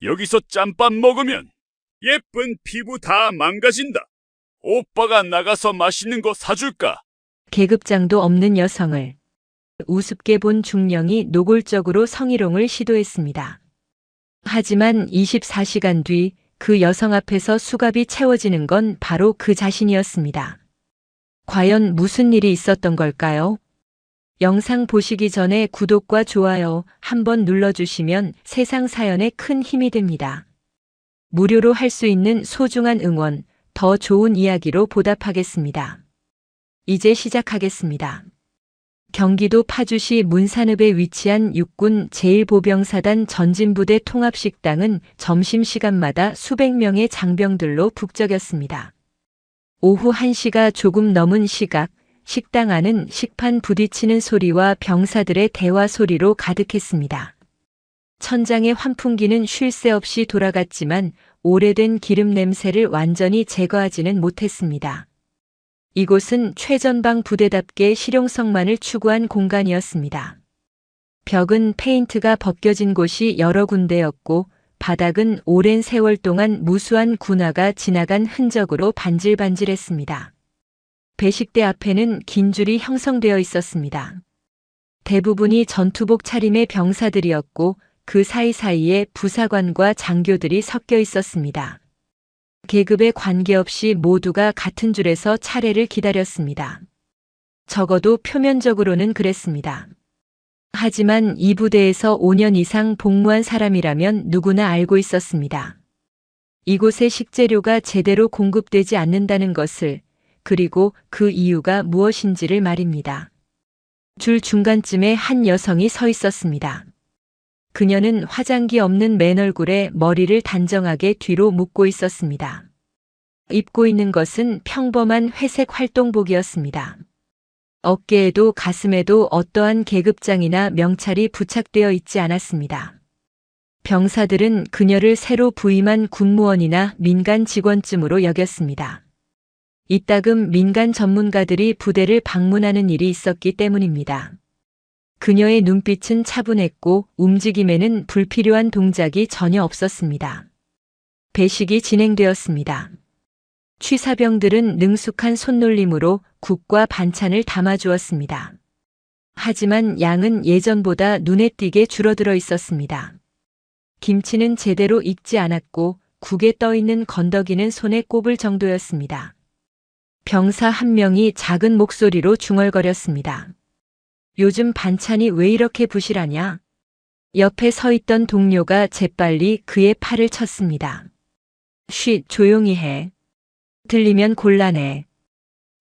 여기서 짬밥 먹으면 예쁜 피부 다 망가진다. 오빠가 나가서 맛있는 거 사줄까? 계급장도 없는 여성을 우습게 본 중령이 노골적으로 성희롱을 시도했습니다. 하지만 24시간 뒤 그 여성 앞에서 수갑이 채워지는 건 바로 그 자신이었습니다. 과연 무슨 일이 있었던 걸까요? 영상 보시기 전에 구독과 좋아요 한번 눌러주시면 세상 사연에 큰 힘이 됩니다. 무료로 할 수 있는 소중한 응원, 더 좋은 이야기로 보답하겠습니다. 이제 시작하겠습니다. 경기도 파주시 문산읍에 위치한 육군 제1보병사단 전진부대 통합식당은 점심시간마다 수백 명의 장병들로 북적였습니다. 오후 1시가 조금 넘은 시각, 식당 안은 식판 부딪히는 소리와 병사들의 대화 소리로 가득했습니다. 천장의 환풍기는 쉴 새 없이 돌아갔지만 오래된 기름 냄새를 완전히 제거하지는 못했습니다. 이곳은 최전방 부대답게 실용성만을 추구한 공간이었습니다. 벽은 페인트가 벗겨진 곳이 여러 군데였고 바닥은 오랜 세월 동안 무수한 군화가 지나간 흔적으로 반질반질했습니다. 배식대 앞에는 긴 줄이 형성되어 있었습니다. 대부분이 전투복 차림의 병사들이었고 그 사이사이에 부사관과 장교들이 섞여 있었습니다. 계급에 관계없이 모두가 같은 줄에서 차례를 기다렸습니다. 적어도 표면적으로는 그랬습니다. 하지만 이 부대에서 5년 이상 복무한 사람이라면 누구나 알고 있었습니다. 이곳에 식재료가 제대로 공급되지 않는다는 것을, 그리고 그 이유가 무엇인지를 말입니다. 줄 중간쯤에 한 여성이 서 있었습니다. 그녀는 화장기 없는 맨 얼굴에 머리를 단정하게 뒤로 묶고 있었습니다. 입고 있는 것은 평범한 회색 활동복이었습니다. 어깨에도 가슴에도 어떠한 계급장이나 명찰이 부착되어 있지 않았습니다. 병사들은 그녀를 새로 부임한 군무원이나 민간 직원쯤으로 여겼습니다. 이따금 민간 전문가들이 부대를 방문하는 일이 있었기 때문입니다. 그녀의 눈빛은 차분했고 움직임에는 불필요한 동작이 전혀 없었습니다. 배식이 진행되었습니다. 취사병들은 능숙한 손놀림으로 국과 반찬을 담아주었습니다. 하지만 양은 예전보다 눈에 띄게 줄어들어 있었습니다. 김치는 제대로 익지 않았고 국에 떠있는 건더기는 손에 꼽을 정도였습니다. 병사 한 명이 작은 목소리로 중얼거렸습니다. 요즘 반찬이 왜 이렇게 부실하냐? 옆에 서 있던 동료가 재빨리 그의 팔을 쳤습니다. 쉿, 조용히 해. 들리면 곤란해.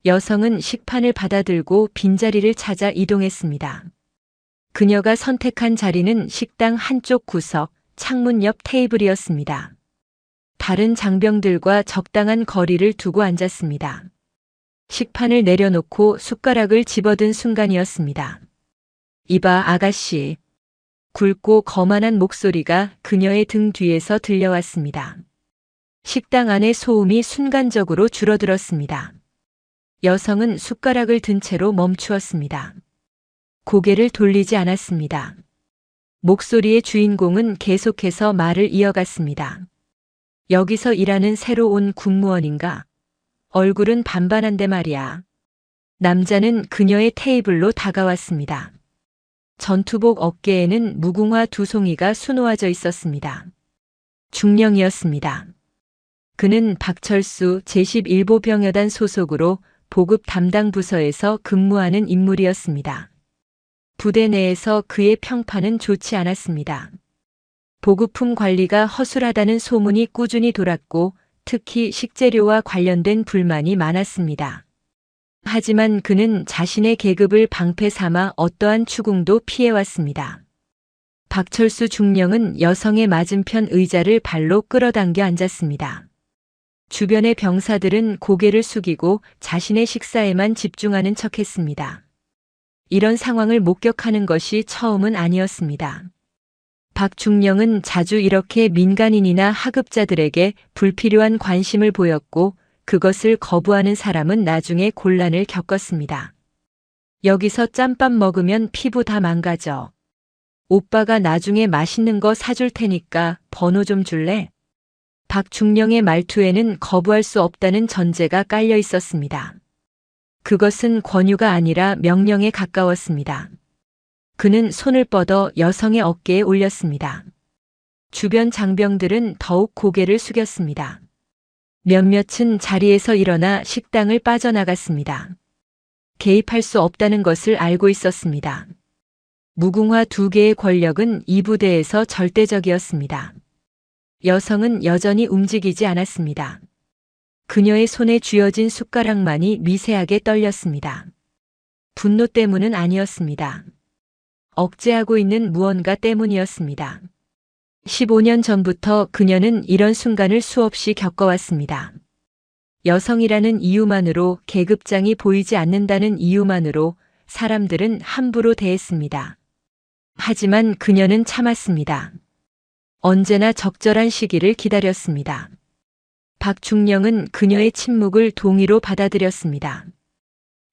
여성은 식판을 받아들고 빈자리를 찾아 이동했습니다. 그녀가 선택한 자리는 식당 한쪽 구석, 창문 옆 테이블이었습니다. 다른 장병들과 적당한 거리를 두고 앉았습니다. 식판을 내려놓고 숟가락을 집어든 순간이었습니다. 이봐, 아가씨. 굵고 거만한 목소리가 그녀의 등 뒤에서 들려왔습니다. 식당 안의 소음이 순간적으로 줄어들었습니다. 여성은 숟가락을 든 채로 멈추었습니다. 고개를 돌리지 않았습니다. 목소리의 주인공은 계속해서 말을 이어갔습니다. 여기서 일하는 새로 온 군무원인가? 얼굴은 반반한데 말이야. 남자는 그녀의 테이블로 다가왔습니다. 전투복 어깨에는 무궁화 두 송이가 수놓아져 있었습니다. 중령이었습니다. 그는 박철수 제11보병여단 소속으로 보급 담당 부서에서 근무하는 인물이었습니다. 부대 내에서 그의 평판은 좋지 않았습니다. 보급품 관리가 허술하다는 소문이 꾸준히 돌았고 특히 식재료와 관련된 불만이 많았습니다. 하지만 그는 자신의 계급을 방패 삼아 어떠한 추궁도 피해왔습니다. 박철수 중령은 여성의 맞은편 의자를 발로 끌어당겨 앉았습니다. 주변의 병사들은 고개를 숙이고 자신의 식사에만 집중하는 척했습니다. 이런 상황을 목격하는 것이 처음은 아니었습니다. 박 중령은 자주 이렇게 민간인이나 하급자들에게 불필요한 관심을 보였고 그것을 거부하는 사람은 나중에 곤란을 겪었습니다. 여기서 짬밥 먹으면 피부 다 망가져. 오빠가 나중에 맛있는 거 사줄 테니까 번호 좀 줄래? 박중령의 말투에는 거부할 수 없다는 전제가 깔려 있었습니다. 그것은 권유가 아니라 명령에 가까웠습니다. 그는 손을 뻗어 여성의 어깨에 올렸습니다. 주변 장병들은 더욱 고개를 숙였습니다. 몇몇은 자리에서 일어나 식당을 빠져나갔습니다. 개입할 수 없다는 것을 알고 있었습니다. 무궁화 두 개의 권력은 이 부대에서 절대적이었습니다. 여성은 여전히 움직이지 않았습니다. 그녀의 손에 쥐어진 숟가락만이 미세하게 떨렸습니다. 분노 때문은 아니었습니다. 억제하고 있는 무언가 때문이었습니다. 15년 전부터 그녀는 이런 순간을 수없이 겪어왔습니다. 여성이라는 이유만으로, 계급장이 보이지 않는다는 이유만으로 사람들은 함부로 대했습니다. 하지만 그녀는 참았습니다. 언제나 적절한 시기를 기다렸습니다. 박중령은 그녀의 침묵을 동의로 받아들였습니다.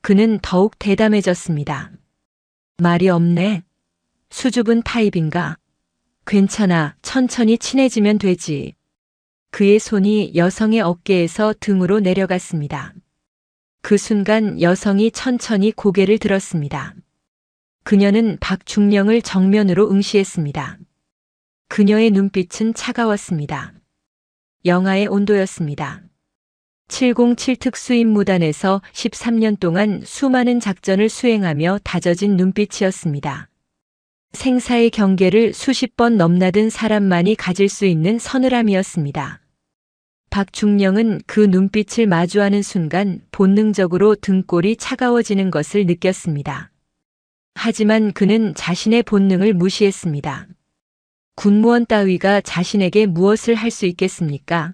그는 더욱 대담해졌습니다. 말이 없네. 수줍은 타입인가? 괜찮아, 천천히 친해지면 되지. 그의 손이 여성의 어깨에서 등으로 내려갔습니다. 그 순간 여성이 천천히 고개를 들었습니다. 그녀는 박중령을 정면으로 응시했습니다. 그녀의 눈빛은 차가웠습니다. 영하의 온도였습니다. 707 특수임무단에서 13년 동안 수많은 작전을 수행하며 다져진 눈빛이었습니다. 생사의 경계를 수십 번 넘나든 사람만이 가질 수 있는 서늘함이었습니다. 박중령은 그 눈빛을 마주하는 순간 본능적으로 등골이 차가워지는 것을 느꼈습니다. 하지만 그는 자신의 본능을 무시했습니다. 군무원 따위가 자신에게 무엇을 할 수 있겠습니까?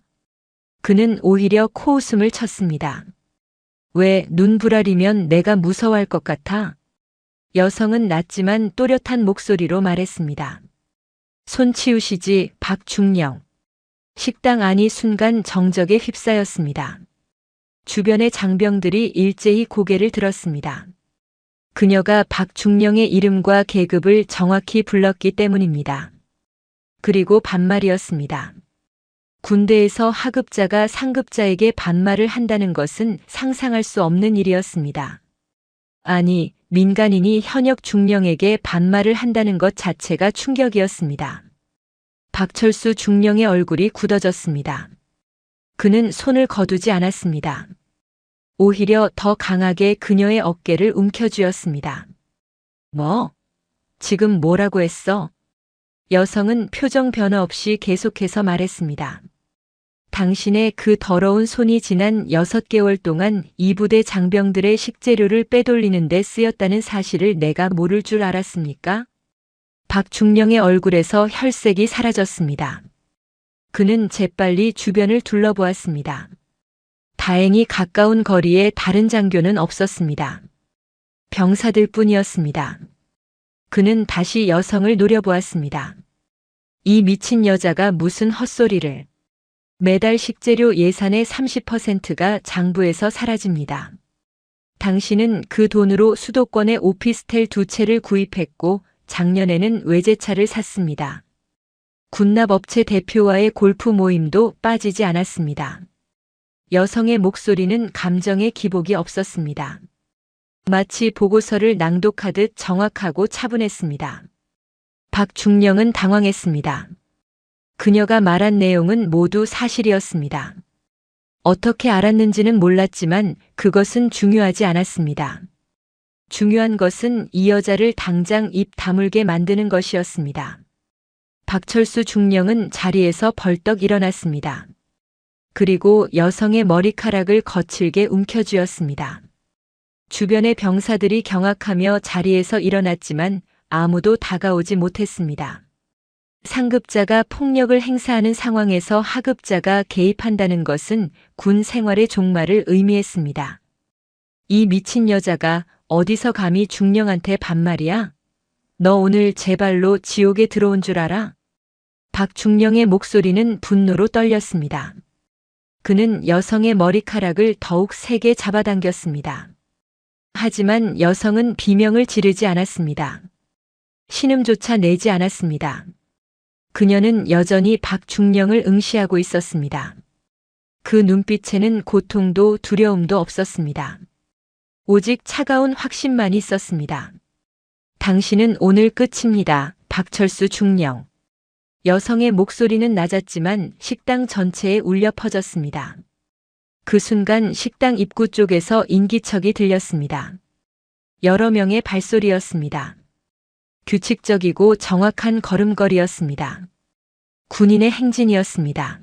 그는 오히려 코웃음을 쳤습니다. 왜 눈부라리면 내가 무서워할 것 같아? 여성은 낮지만 또렷한 목소리로 말했습니다. 손 치우시지, 박중령. 식당 안이 순간 정적에 휩싸였습니다. 주변의 장병들이 일제히 고개를 들었습니다. 그녀가 박중령의 이름과 계급을 정확히 불렀기 때문입니다. 그리고 반말이었습니다. 군대에서 하급자가 상급자에게 반말을 한다는 것은 상상할 수 없는 일이었습니다. 아니, 민간인이 현역 중령에게 반말을 한다는 것 자체가 충격이었습니다. 박철수 중령의 얼굴이 굳어졌습니다. 그는 손을 거두지 않았습니다. 오히려 더 강하게 그녀의 어깨를 움켜쥐었습니다. 뭐? 지금 뭐라고 했어? 여성은 표정 변화 없이 계속해서 말했습니다. 당신의 그 더러운 손이 지난 6개월 동안 이 부대 장병들의 식재료를 빼돌리는 데 쓰였다는 사실을 내가 모를 줄 알았습니까? 박중령의 얼굴에서 혈색이 사라졌습니다. 그는 재빨리 주변을 둘러보았습니다. 다행히 가까운 거리에 다른 장교는 없었습니다. 병사들 뿐이었습니다. 그는 다시 여성을 노려보았습니다. 이 미친 여자가 무슨 헛소리를. 매달 식재료 예산의 30%가 장부에서 사라집니다. 당신은 그 돈으로 수도권에 오피스텔 2채를 구입했고 작년에는 외제차를 샀습니다. 군납업체 대표와의 골프 모임도 빠지지 않았습니다. 여성의 목소리는 감정의 기복이 없었습니다. 마치 보고서를 낭독하듯 정확하고 차분했습니다. 박중령은 당황했습니다. 그녀가 말한 내용은 모두 사실이었습니다. 어떻게 알았는지는 몰랐지만 그것은 중요하지 않았습니다. 중요한 것은 이 여자를 당장 입 다물게 만드는 것이었습니다. 박철수 중령은 자리에서 벌떡 일어났습니다. 그리고 여성의 머리카락을 거칠게 움켜쥐었습니다. 주변의 병사들이 경악하며 자리에서 일어났지만 아무도 다가오지 못했습니다. 상급자가 폭력을 행사하는 상황에서 하급자가 개입한다는 것은 군 생활의 종말을 의미했습니다. 이 미친 여자가 어디서 감히 중령한테 반말이야? 너 오늘 제 발로 지옥에 들어온 줄 알아? 박중령의 목소리는 분노로 떨렸습니다. 그는 여성의 머리카락을 더욱 세게 잡아당겼습니다. 하지만 여성은 비명을 지르지 않았습니다. 신음조차 내지 않았습니다. 그녀는 여전히 박중령을 응시하고 있었습니다. 그 눈빛에는 고통도 두려움도 없었습니다. 오직 차가운 확신만 있었습니다. 당신은 오늘 끝입니다. 박철수 중령. 여성의 목소리는 낮았지만 식당 전체에 울려 퍼졌습니다. 그 순간 식당 입구 쪽에서 인기척이 들렸습니다. 여러 명의 발소리였습니다. 규칙적이고 정확한 걸음걸이였습니다. 군인의 행진이었습니다.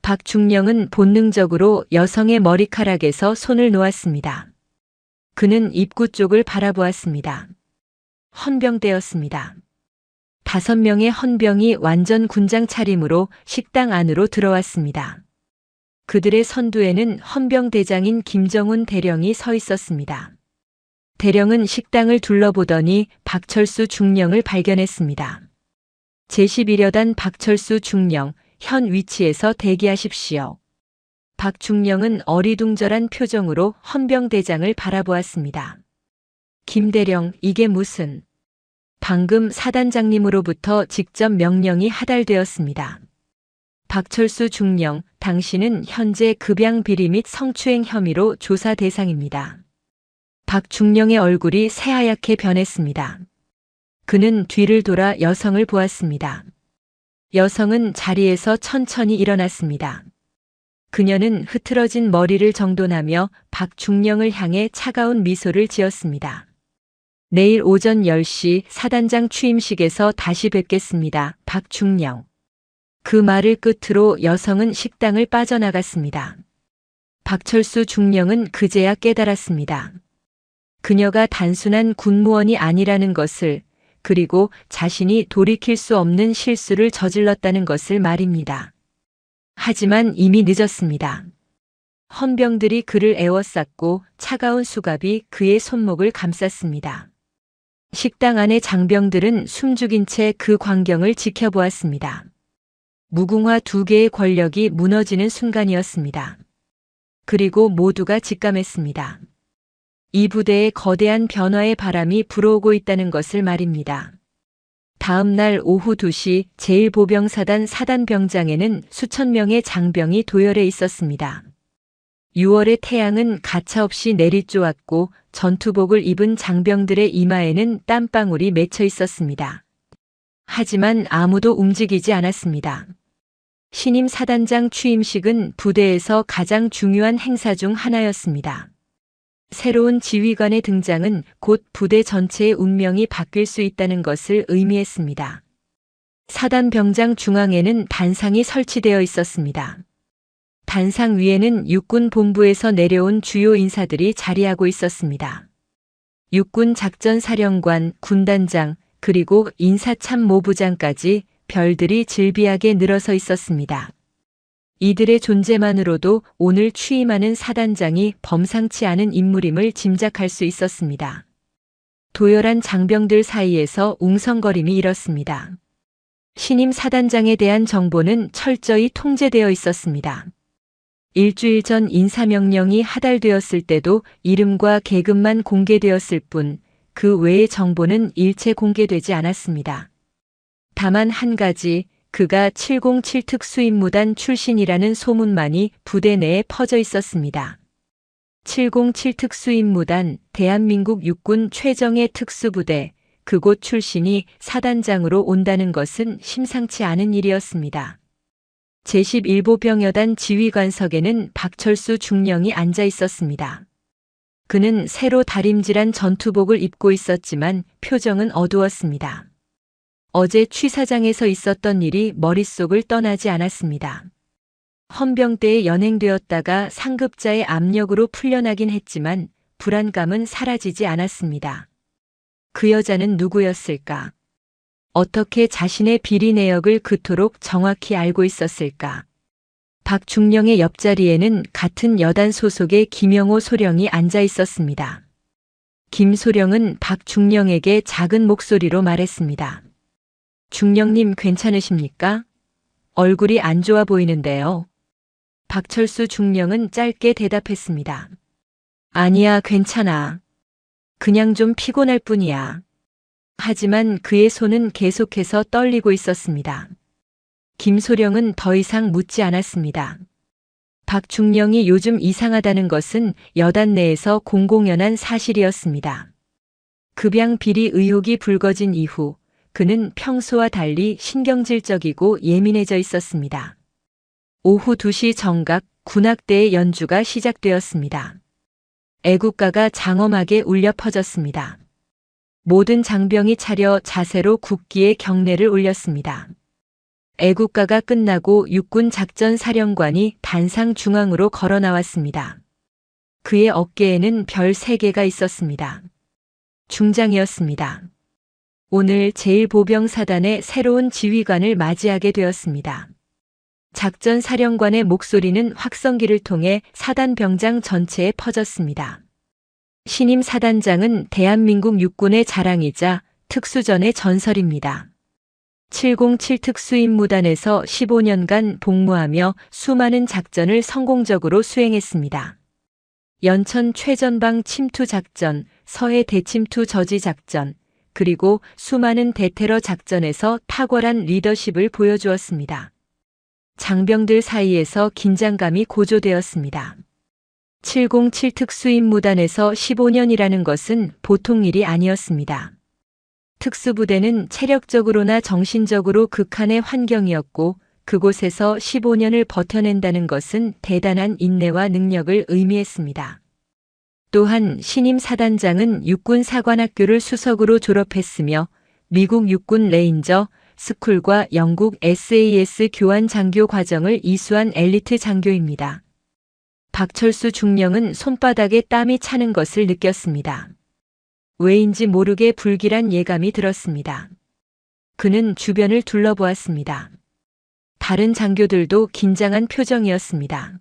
박중령은 본능적으로 여성의 머리카락에서 손을 놓았습니다. 그는 입구 쪽을 바라보았습니다. 헌병대였습니다. 5명의 헌병이 완전 군장 차림으로 식당 안으로 들어왔습니다. 그들의 선두에는 헌병대장인 김정훈 대령이 서 있었습니다. 대령은 식당을 둘러보더니 박철수 중령을 발견했습니다. 제11여단 박철수 중령, 현 위치에서 대기하십시오. 박중령은 어리둥절한 표정으로 헌병대장을 바라보았습니다. 김대령, 이게 무슨... 방금 사단장님으로부터 직접 명령이 하달되었습니다. 박철수 중령, 당신은 현재 급양 비리 및 성추행 혐의로 조사 대상입니다. 박중령의 얼굴이 새하얗게 변했습니다. 그는 뒤를 돌아 여성을 보았습니다. 여성은 자리에서 천천히 일어났습니다. 그녀는 흐트러진 머리를 정돈하며 박중령을 향해 차가운 미소를 지었습니다. 내일 오전 10시 사단장 취임식에서 다시 뵙겠습니다. 박중령. 그 말을 끝으로 여성은 식당을 빠져나갔습니다. 박철수 중령은 그제야 깨달았습니다. 그녀가 단순한 군무원이 아니라는 것을, 그리고 자신이 돌이킬 수 없는 실수를 저질렀다는 것을 말입니다. 하지만 이미 늦었습니다. 헌병들이 그를 에워쌌고 차가운 수갑이 그의 손목을 감쌌습니다. 식당 안의 장병들은 숨죽인 채 그 광경을 지켜보았습니다. 무궁화 2개의 권력이 무너지는 순간이었습니다. 그리고 모두가 직감했습니다. 이 부대에 거대한 변화의 바람이 불어오고 있다는 것을 말입니다. 다음 날 오후 2시 제1보병사단 사단병장에는 수천 명의 장병이 도열해 있었습니다. 6월의 태양은 가차없이 내리쪼았고 전투복을 입은 장병들의 이마에는 땀방울이 맺혀 있었습니다. 하지만 아무도 움직이지 않았습니다. 신임 사단장 취임식은 부대에서 가장 중요한 행사 중 하나였습니다. 새로운 지휘관의 등장은 곧 부대 전체의 운명이 바뀔 수 있다는 것을 의미했습니다. 사단병장 중앙에는 단상이 설치되어 있었습니다. 단상 위에는 육군 본부에서 내려온 주요 인사들이 자리하고 있었습니다. 육군 작전사령관, 군단장, 그리고 인사참모부장까지 별들이 질비하게 늘어서 있었습니다. 이들의 존재만으로도 오늘 취임하는 사단장이 범상치 않은 인물임을 짐작할 수 있었습니다. 도열한 장병들 사이에서 웅성거림이 일었습니다. 신임 사단장에 대한 정보는 철저히 통제되어 있었습니다. 일주일 전 인사명령이 하달되었을 때도 이름과 계급만 공개되었을 뿐 그 외의 정보는 일체 공개되지 않았습니다. 다만 한 가지, 그가 707 특수임무단 출신이라는 소문만이 부대 내에 퍼져 있었습니다. 707 특수임무단, 대한민국 육군 최정예 특수부대, 그곳 출신이 사단장으로 온다는 것은 심상치 않은 일이었습니다. 제11보병여단 지휘관석에는 박철수 중령이 앉아 있었습니다. 그는 새로 다림질한 전투복을 입고 있었지만 표정은 어두웠습니다. 어제 취사장에서 있었던 일이 머릿속을 떠나지 않았습니다. 헌병대에 연행되었다가 상급자의 압력으로 풀려나긴 했지만 불안감은 사라지지 않았습니다. 그 여자는 누구였을까? 어떻게 자신의 비리 내역을 그토록 정확히 알고 있었을까? 박중령의 옆자리에는 같은 여단 소속의 김영호 소령이 앉아 있었습니다. 김 소령은 박중령에게 작은 목소리로 말했습니다. 중령님 괜찮으십니까? 얼굴이 안 좋아 보이는데요. 박철수 중령은 짧게 대답했습니다. 아니야, 괜찮아. 그냥 좀 피곤할 뿐이야. 하지만 그의 손은 계속해서 떨리고 있었습니다. 김소령은 더 이상 묻지 않았습니다. 박중령이 요즘 이상하다는 것은 여단 내에서 공공연한 사실이었습니다. 급양 비리 의혹이 불거진 이후 그는 평소와 달리 신경질적이고 예민해져 있었습니다. 오후 2시 정각 군악대의 연주가 시작되었습니다. 애국가가 장엄하게 울려 퍼졌습니다. 모든 장병이 차려 자세로 국기에 경례를 올렸습니다. 애국가가 끝나고 육군 작전사령관이 단상 중앙으로 걸어 나왔습니다. 그의 어깨에는 별 3개가 있었습니다. 중장이었습니다. 오늘 제1보병사단의 새로운 지휘관을 맞이하게 되었습니다. 작전사령관의 목소리는 확성기를 통해 사단병장 전체에 퍼졌습니다. 신임 사단장은 대한민국 육군의 자랑이자 특수전의 전설입니다. 707 특수임무단에서 15년간 복무하며 수많은 작전을 성공적으로 수행했습니다. 연천 최전방 침투 작전, 서해 대침투 저지 작전, 그리고 수많은 대테러 작전에서 탁월한 리더십을 보여주었습니다. 장병들 사이에서 긴장감이 고조되었습니다. 707 특수임무단에서 15년이라는 것은 보통 일이 아니었습니다. 특수부대는 체력적으로나 정신적으로 극한의 환경이었고 그곳에서 15년을 버텨낸다는 것은 대단한 인내와 능력을 의미했습니다. 또한 신임 사단장은 육군사관학교를 수석으로 졸업했으며 미국 육군 레인저 스쿨과 영국 SAS 교환 장교 과정을 이수한 엘리트 장교입니다. 박철수 중령은 손바닥에 땀이 차는 것을 느꼈습니다. 왜인지 모르게 불길한 예감이 들었습니다. 그는 주변을 둘러보았습니다. 다른 장교들도 긴장한 표정이었습니다.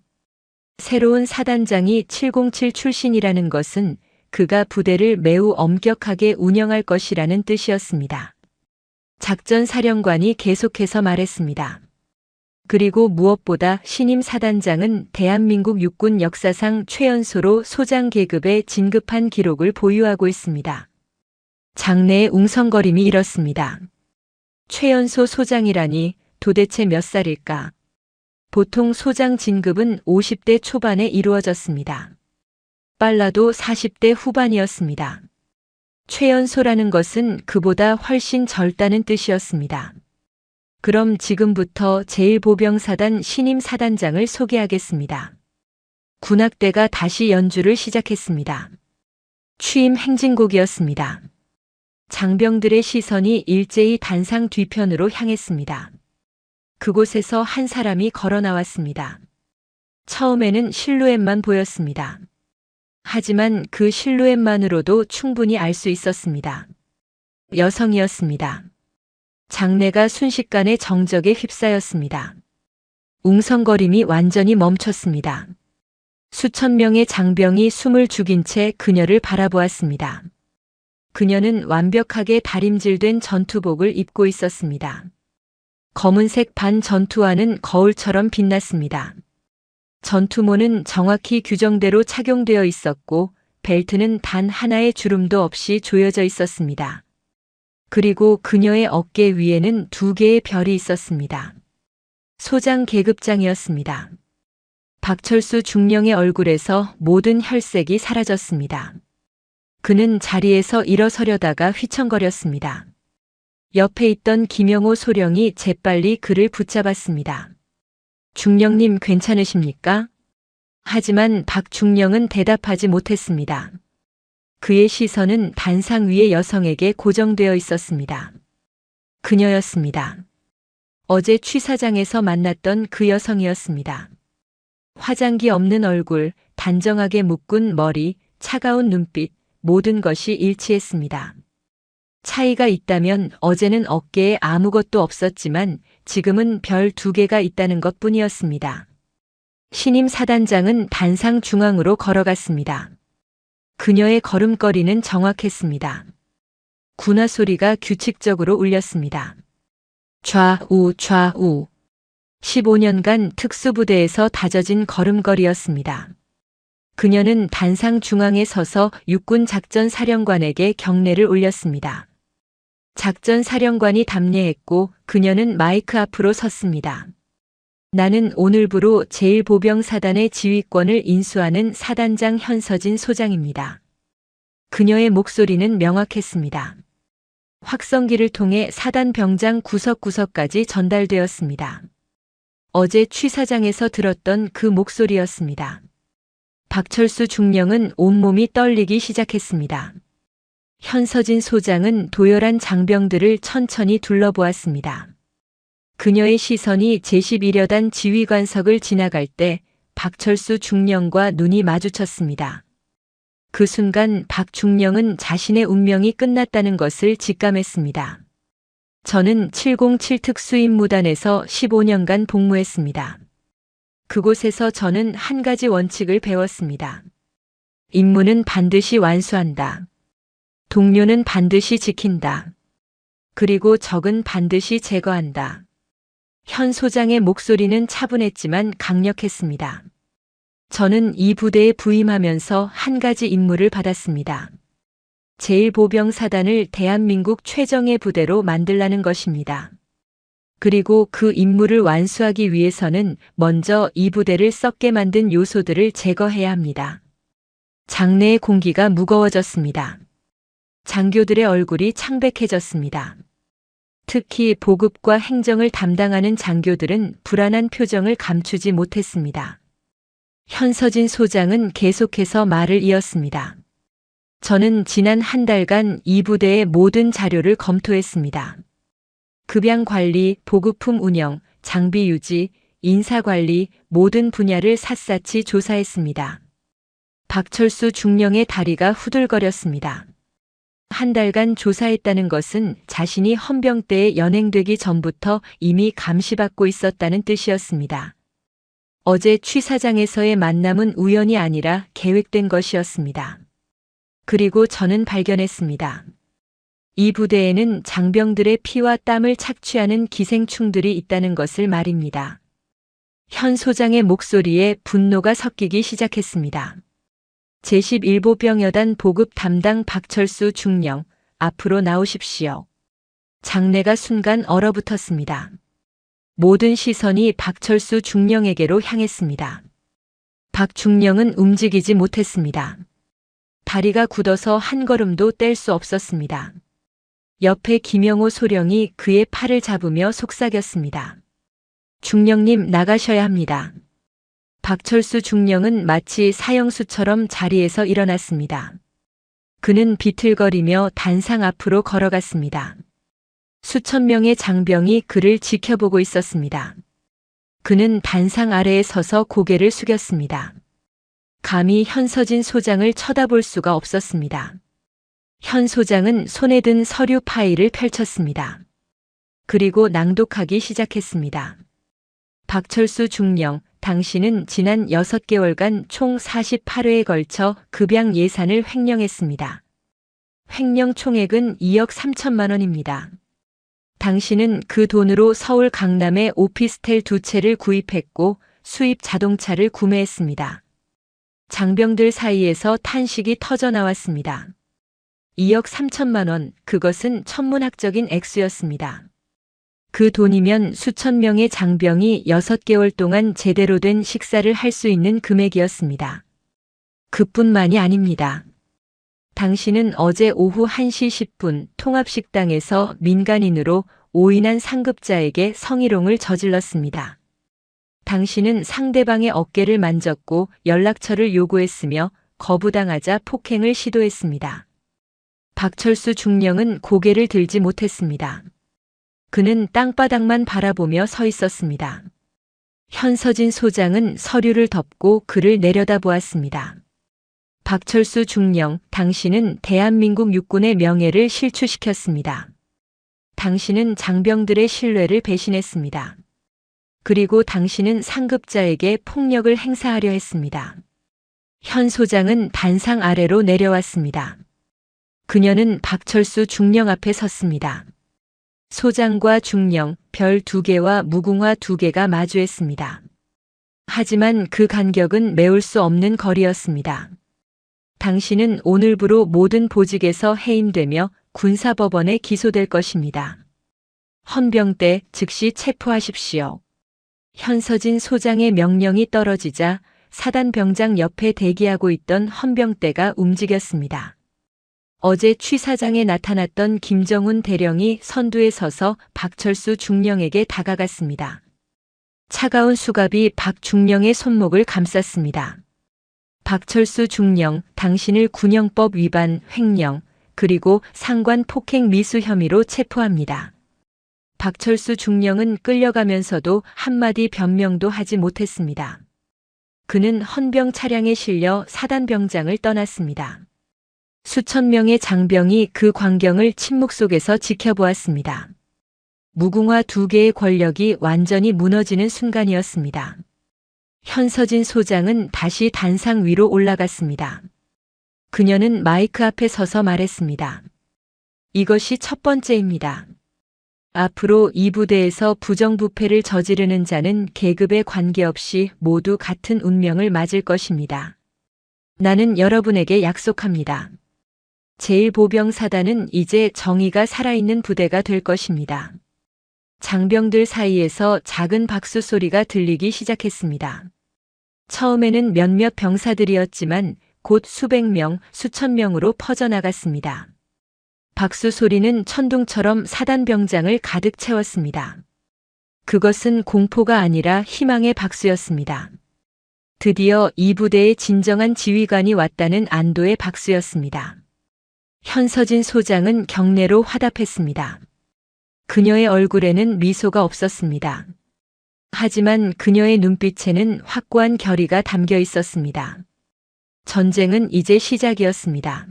새로운 사단장이 707 출신이라는 것은 그가 부대를 매우 엄격하게 운영할 것이라는 뜻이었습니다. 작전사령관이 계속해서 말했습니다. 그리고 무엇보다 신임 사단장은 대한민국 육군 역사상 최연소로 소장 계급에 진급한 기록을 보유하고 있습니다. 장내의 웅성거림이 일었습니다. 최연소 소장이라니 도대체 몇 살일까? 보통 소장 진급은 50대 초반에 이루어졌습니다. 빨라도 40대 후반이었습니다. 최연소라는 것은 그보다 훨씬 젊다는 뜻이었습니다. 그럼 지금부터 제1보병사단 신임 사단장을 소개하겠습니다. 군악대가 다시 연주를 시작했습니다. 취임 행진곡이었습니다. 장병들의 시선이 일제히 단상 뒤편으로 향했습니다. 그곳에서 한 사람이 걸어 나왔습니다. 처음에는 실루엣만 보였습니다. 하지만 그 실루엣만으로도 충분히 알 수 있었습니다. 여성이었습니다. 장내가 순식간에 정적에 휩싸였습니다. 웅성거림이 완전히 멈췄습니다. 수천 명의 장병이 숨을 죽인 채 그녀를 바라보았습니다. 그녀는 완벽하게 다림질된 전투복을 입고 있었습니다. 검은색 반 전투화는 거울처럼 빛났습니다. 전투모는 정확히 규정대로 착용되어 있었고 벨트는 단 하나의 주름도 없이 조여져 있었습니다. 그리고 그녀의 어깨 위에는 2개의 별이 있었습니다. 소장 계급장이었습니다. 박철수 중령의 얼굴에서 모든 혈색이 사라졌습니다. 그는 자리에서 일어서려다가 휘청거렸습니다. 옆에 있던 김영호 소령이 재빨리 그를 붙잡았습니다. 중령님 괜찮으십니까? 하지만 박중령은 대답하지 못했습니다. 그의 시선은 단상 위의 여성에게 고정되어 있었습니다. 그녀였습니다. 어제 취사장에서 만났던 그 여성이었습니다. 화장기 없는 얼굴, 단정하게 묶은 머리, 차가운 눈빛, 모든 것이 일치했습니다. 차이가 있다면 어제는 어깨에 아무것도 없었지만 지금은 별 2개가 있다는 것뿐이었습니다. 신임 사단장은 단상 중앙으로 걸어갔습니다. 그녀의 걸음걸이는 정확했습니다. 군화 소리가 규칙적으로 울렸습니다. 좌우 좌우. 15년간 특수부대에서 다져진 걸음걸이였습니다. 그녀는 단상 중앙에 서서 육군 작전사령관에게 경례를 올렸습니다. 작전 사령관이 답례했고 그녀는 마이크 앞으로 섰습니다. 나는 오늘부로 제1보병사단의 지휘권을 인수하는 사단장 현서진 소장입니다. 그녀의 목소리는 명확했습니다. 확성기를 통해 사단 병장 구석구석까지 전달되었습니다. 어제 취사장에서 들었던 그 목소리였습니다. 박철수 중령은 온몸이 떨리기 시작했습니다. 현서진 소장은 도열한 장병들을 천천히 둘러보았습니다. 그녀의 시선이 제11여단 지휘관석을 지나갈 때 박철수 중령과 눈이 마주쳤습니다. 그 순간 박 중령은 자신의 운명이 끝났다는 것을 직감했습니다. 저는 707 특수임무단에서 15년간 복무했습니다. 그곳에서 저는 한 가지 원칙을 배웠습니다. 임무는 반드시 완수한다. 동료는 반드시 지킨다. 그리고 적은 반드시 제거한다. 현 소장의 목소리는 차분했지만 강력했습니다. 저는 이 부대에 부임하면서 한 가지 임무를 받았습니다. 제1보병사단을 대한민국 최정예 부대로 만들라는 것입니다. 그리고 그 임무를 완수하기 위해서는 먼저 이 부대를 썩게 만든 요소들을 제거해야 합니다. 장내의 공기가 무거워졌습니다. 장교들의 얼굴이 창백해졌습니다. 특히 보급과 행정을 담당하는 장교들은 불안한 표정을 감추지 못했습니다. 현서진 소장은 계속해서 말을 이었습니다. 저는 지난 한 달간 이 부대의 모든 자료를 검토했습니다. 급양 관리, 보급품 운영, 장비 유지, 인사 관리 모든 분야를 샅샅이 조사했습니다. 박철수 중령의 다리가 후들거렸습니다. 한 달간 조사했다는 것은 자신이 헌병대에 연행되기 전부터 이미 감시받고 있었다는 뜻이었습니다. 어제 취사장에서의 만남은 우연이 아니라 계획된 것이었습니다. 그리고 저는 발견했습니다. 이 부대에는 장병들의 피와 땀을 착취하는 기생충들이 있다는 것을 말입니다. 현 소장의 목소리에 분노가 섞이기 시작했습니다. 제11보병여단 보급 담당 박철수 중령, 앞으로 나오십시오. 장내가 순간 얼어붙었습니다. 모든 시선이 박철수 중령에게로 향했습니다. 박 중령은 움직이지 못했습니다. 다리가 굳어서 한 걸음도 뗄 수 없었습니다. 옆에 김영호 소령이 그의 팔을 잡으며 속삭였습니다. 중령님, 나가셔야 합니다. 박철수 중령은 마치 사형수처럼 자리에서 일어났습니다. 그는 비틀거리며 단상 앞으로 걸어갔습니다. 수천 명의 장병이 그를 지켜보고 있었습니다. 그는 단상 아래에 서서 고개를 숙였습니다. 감히 현서진 소장을 쳐다볼 수가 없었습니다. 현 소장은 손에 든 서류 파일을 펼쳤습니다. 그리고 낭독하기 시작했습니다. 박철수 중령, 당신은 지난 6개월간 총 48회에 걸쳐 급양 예산을 횡령했습니다. 횡령 총액은 2억 3천만 원입니다. 당신은 그 돈으로 서울 강남에 오피스텔 2채를 구입했고 수입 자동차를 구매했습니다. 장병들 사이에서 탄식이 터져 나왔습니다. 2억 3천만 원, 그것은 천문학적인 액수였습니다. 그 돈이면 수천 명의 장병이 6개월 동안 제대로 된 식사를 할 수 있는 금액이었습니다. 그뿐만이 아닙니다. 당신은 어제 오후 1시 10분 통합식당에서 민간인으로 오인한 상급자에게 성희롱을 저질렀습니다. 당신은 상대방의 어깨를 만졌고 연락처를 요구했으며 거부당하자 폭행을 시도했습니다. 박철수 중령은 고개를 들지 못했습니다. 그는 땅바닥만 바라보며 서 있었습니다. 현서진 소장은 서류를 덮고 그를 내려다보았습니다. 박철수 중령, 당신은 대한민국 육군의 명예를 실추시켰습니다. 당신은 장병들의 신뢰를 배신했습니다. 그리고 당신은 상급자에게 폭력을 행사하려 했습니다. 현 소장은 단상 아래로 내려왔습니다. 그녀는 박철수 중령 앞에 섰습니다. 소장과 중령, 별 2개와 무궁화 2개가 마주했습니다. 하지만 그 간격은 메울 수 없는 거리였습니다. 당신은 오늘부로 모든 보직에서 해임되며 군사법원에 기소될 것입니다. 헌병대 즉시 체포하십시오. 현서진 소장의 명령이 떨어지자 사단병장 옆에 대기하고 있던 헌병대가 움직였습니다. 어제 취사장에 나타났던 김정훈 대령이 선두에 서서 박철수 중령에게 다가갔습니다. 차가운 수갑이 박중령의 손목을 감쌌습니다. 박철수 중령, 당신을 군형법 위반, 횡령, 그리고 상관 폭행 미수 혐의로 체포합니다. 박철수 중령은 끌려가면서도 한마디 변명도 하지 못했습니다. 그는 헌병 차량에 실려 사단병장을 떠났습니다. 수천 명의 장병이 그 광경을 침묵 속에서 지켜보았습니다. 무궁화 두 개의 권력이 완전히 무너지는 순간이었습니다. 현서진 소장은 다시 단상 위로 올라갔습니다. 그녀는 마이크 앞에 서서 말했습니다. 이것이 첫 번째입니다. 앞으로 이 부대에서 부정부패를 저지르는 자는 계급에 관계없이 모두 같은 운명을 맞을 것입니다. 나는 여러분에게 약속합니다. 제1보병사단은 이제 정의가 살아있는 부대가 될 것입니다. 장병들 사이에서 작은 박수 소리가 들리기 시작했습니다. 처음에는 몇몇 병사들이었지만 곧 수백 명, 수천 명으로 퍼져나갔습니다. 박수 소리는 천둥처럼 사단병장을 가득 채웠습니다. 그것은 공포가 아니라 희망의 박수였습니다. 드디어 이 부대의 진정한 지휘관이 왔다는 안도의 박수였습니다. 현서진 소장은 경례로 화답했습니다. 그녀의 얼굴에는 미소가 없었습니다. 하지만 그녀의 눈빛에는 확고한 결의가 담겨 있었습니다. 전쟁은 이제 시작이었습니다.